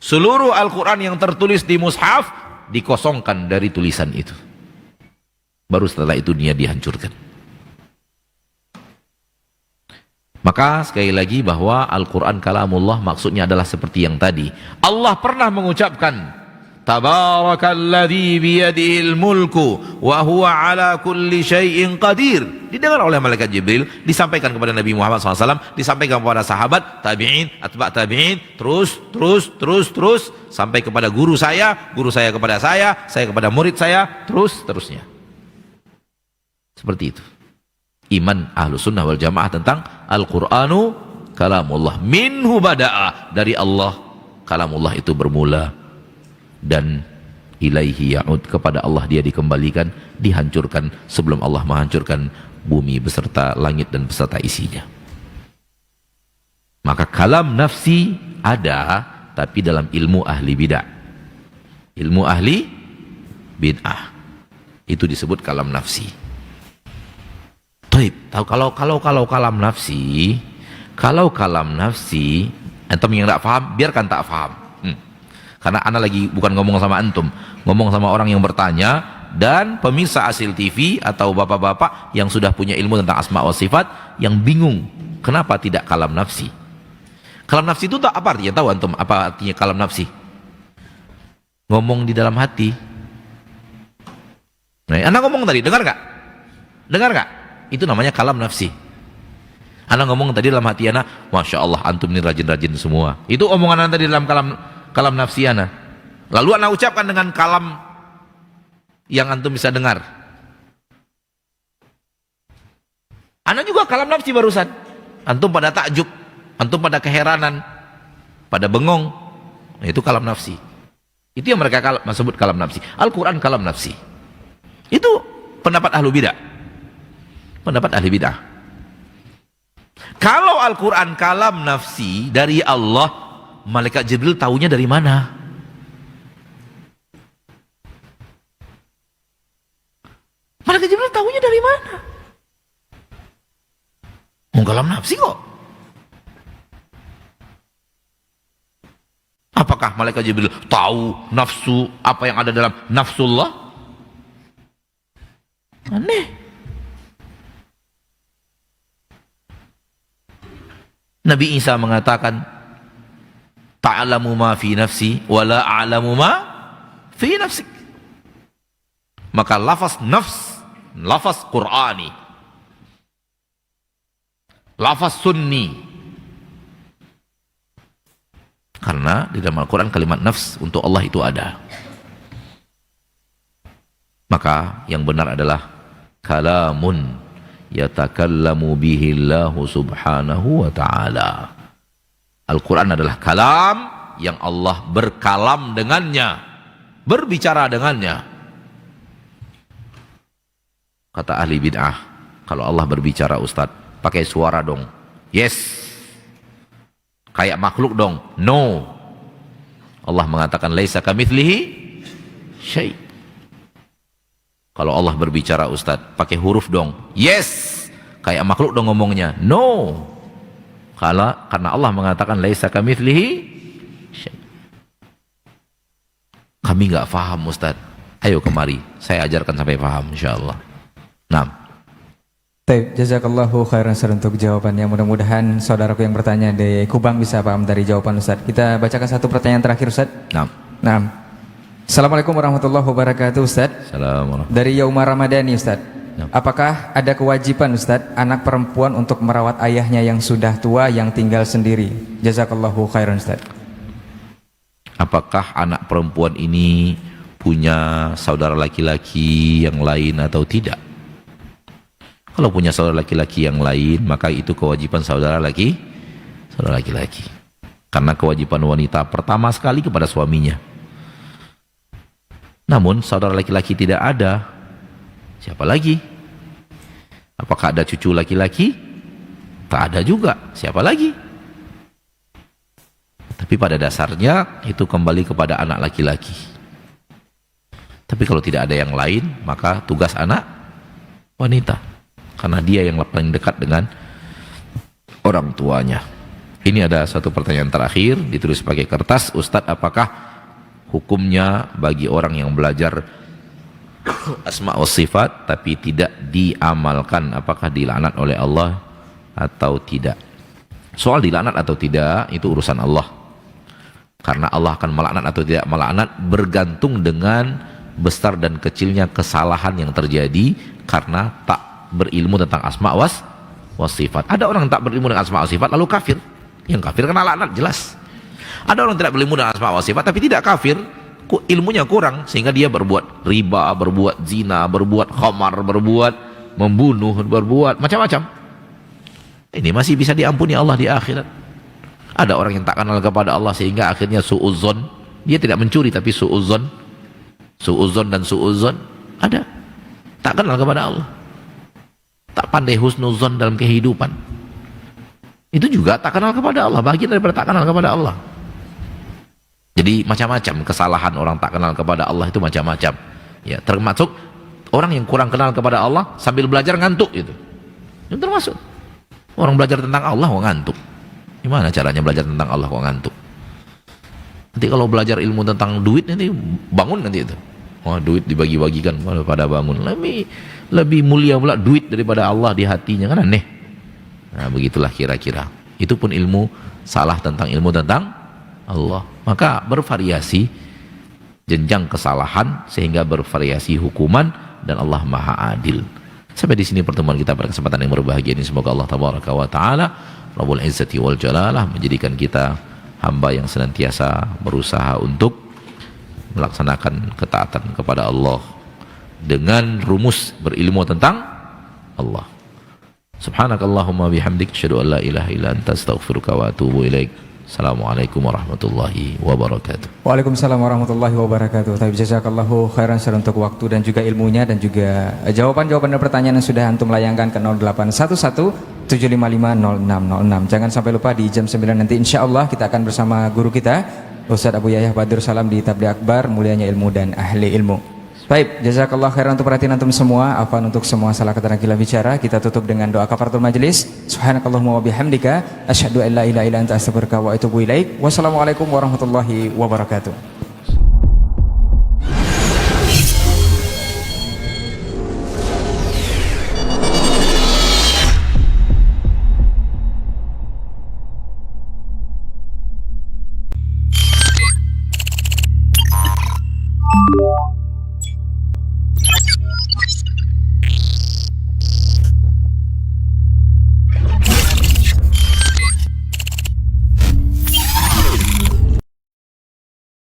Seluruh Al-Quran yang tertulis di mushaf dikosongkan dari tulisan itu, baru setelah itu dia dihancurkan. Maka sekali lagi bahwa Al-Quran kalamullah maksudnya adalah seperti yang tadi. Allah pernah mengucapkan Tabarakalladzi biyadihil mulku wa huwa ala kulli syai'in qadir. Didengar oleh malaikat Jibril, disampaikan kepada Nabi Muhammad SAW, disampaikan kepada sahabat, tabi'in, atba' tabi'in, terus sampai kepada guru saya kepada saya kepada murid saya, terusnya. Seperti itu iman ahlu sunnah wal jamaah tentang Al-Qur'anu kalamullah, minhu bada'a, dari Allah kalamullah itu bermula, dan ilaihi ya'ud, kepada Allah dia dikembalikan, dihancurkan sebelum Allah menghancurkan bumi beserta langit dan beserta isinya. Maka kalam nafsi ada, tapi dalam ilmu ahli bid'ah. Ilmu ahli bid'ah itu disebut kalam nafsi. Taib, tahu kalau kalam nafsi, antum yang tak faham, biarkan tak faham. Karena ana lagi bukan ngomong sama antum, ngomong sama orang yang bertanya dan pemirsa Asil TV atau bapak-bapak yang sudah punya ilmu tentang asma wa sifat yang bingung kenapa tidak kalam nafsi. Kalam nafsi itu apa artinya? Tahu antum apa artinya kalam nafsi? Ngomong di dalam hati. Nah, ana ngomong tadi, dengar nggak? Dengar nggak? Itu namanya kalam nafsi. Ana ngomong tadi dalam hati ana, masya Allah antum ini rajin-rajin semua. Itu omongan ana tadi dalam kalam nafsi ana. Lalu ana ucapkan dengan kalam yang antum bisa dengar. Ana juga kalam nafsi barusan. Antum pada takjub, antum pada keheranan, pada bengong. Nah, itu kalam nafsi. Itu yang mereka sebut kalam nafsi. Al-Quran kalam nafsi. Itu pendapat ahlu bidah. Pendapat ahli bidah. Kalau Al-Quran kalam nafsi dari Allah, malaikat Jibril tahunya dari mana? Malaikat Jibril tahunya dari mana? Kalam nafsi kok. Apakah malaikat Jibril tahu nafsu apa yang ada dalam nafsullah? Aneh. Nabi Isa mengatakan, ta'lamu ma fi nafsi wa la a'lamu ma fi nafsik. Maka lafaz nafs, lafaz Qur'ani, lafaz sunni. Karena di dalam Al-Quran kalimat nafs untuk Allah itu ada. Maka yang benar adalah kalamun yatakallamu bihi Allah subhanahu wa ta'ala. Al-Quran adalah kalam yang Allah berkalam dengannya, berbicara dengannya. Kata ahli bid'ah, kalau Allah berbicara Ustadz, pakai suara dong. Yes. Kayak makhluk dong. No. Allah mengatakan laisa kamitslihi syai'. Kalau Allah berbicara Ustadz, pakai huruf dong. Yes. Kayak makhluk dong ngomongnya. No. Karena Allah mengatakan laisa kamitslihi syai'. Kami nggak paham Ustadz. Ayo kemari, saya ajarkan sampai paham insyaallah. Nah. Baik, jazakallahu khairan Ustaz untuk jawabannya. Mudah-mudahan saudaraku yang bertanya di Kubang bisa paham dari jawaban Ustaz. Kita bacakan satu pertanyaan terakhir Ustaz. Nah. Assalamualaikum warahmatullahi wabarakatuh Ustaz. Assalamualaikum. Dari Yauma Ramadhani Ustaz. Nah. Apakah ada kewajiban Ustaz anak perempuan untuk merawat ayahnya yang sudah tua yang tinggal sendiri? Jazakallahu khairan Ustaz. Apakah anak perempuan ini punya saudara laki-laki yang lain atau tidak? Kalau punya saudara laki-laki yang lain, maka itu kewajiban saudara laki-laki. Karena kewajiban wanita pertama sekali kepada suaminya. Namun saudara laki-laki tidak ada, siapa lagi? Apakah ada cucu laki-laki? Tak ada juga, siapa lagi? Tapi pada dasarnya itu kembali kepada anak laki-laki. Tapi kalau tidak ada yang lain, maka tugas anak wanita. Karena dia yang paling dekat dengan orang tuanya. Ini ada satu pertanyaan terakhir ditulis pakai kertas. Ustadz, apakah hukumnya bagi orang yang belajar asma wa sifat tapi tidak diamalkan, apakah dilaknat oleh Allah atau tidak? Soal dilaknat atau tidak itu urusan Allah. Karena Allah akan melaknat atau tidak melaknat bergantung dengan besar dan kecilnya kesalahan yang terjadi karena tak berilmu tentang asma wa sifat. Ada orang tak berilmu dengan asma wa sifat lalu kafir. Yang kafir kena laknat jelas. Ada orang tidak berilmu dengan asma wa sifat tapi tidak kafir, ilmunya kurang sehingga dia berbuat riba, berbuat zina, berbuat khamar, berbuat membunuh, berbuat macam-macam. Ini masih bisa diampuni Allah di akhirat. Ada orang yang tak kenal kepada Allah sehingga akhirnya suudzon. Dia tidak mencuri tapi suudzon. Suudzon dan suudzon ada. Tak kenal kepada Allah. Tak pandai husnuzon dalam kehidupan. Itu juga tak kenal kepada Allah, bagian daripada tak kenal kepada Allah. Jadi macam-macam kesalahan orang tak kenal kepada Allah itu macam-macam. Ya, termasuk orang yang kurang kenal kepada Allah sambil belajar ngantuk itu. Itu termasuk. Orang belajar tentang Allah kok ngantuk. Gimana caranya belajar tentang Allah kok ngantuk? Nanti kalau belajar ilmu tentang duit nanti bangun nanti itu. Wah, duit dibagi-bagikan pada bangun. Lebih mulia pula duit daripada Allah di hatinya, kan aneh. Nah, begitulah kira-kira. Itu pun ilmu salah tentang ilmu tentang Allah. Maka bervariasi jenjang kesalahan sehingga bervariasi hukuman, dan Allah Maha Adil. Sampai di sini pertemuan kita pada kesempatan yang berbahagia ini. Semoga Allah Tabaraka wa Ta'ala Rabbul Izzati wal Jalalah menjadikan kita hamba yang senantiasa berusaha untuk melaksanakan ketaatan kepada Allah dengan rumus berilmu tentang Allah. Subhanakallahumma bihamdik asyhadu an la ilaha illa anta astaghfiruka wa atubu ilaik. Assalamualaikum warahmatullahi wabarakatuh. Waalaikumsalam warahmatullahi wabarakatuh. Tapi jazakallahu khairan untuk waktu dan juga ilmunya, dan juga jawaban-jawaban dan pertanyaan yang sudah antum layangkan ke 0811 755 0606. Jangan sampai lupa di jam 9 nanti insyaallah kita akan bersama guru kita Ustaz Abu Yahya Badur Salam di Tabligh Akbar, mulianya ilmu dan ahli ilmu. Baik, jazakallah khairan untuk perhatian antum semua. Afwan untuk semua salah kata dan khilaf bicara. Kita tutup dengan doa kafaratul majlis. Subhanakallahumma wa bihamdika asyhadu an la ilaha illa anta astaghfiruka wa atubu ilaik. Wassalamualaikum warahmatullahi wabarakatuh.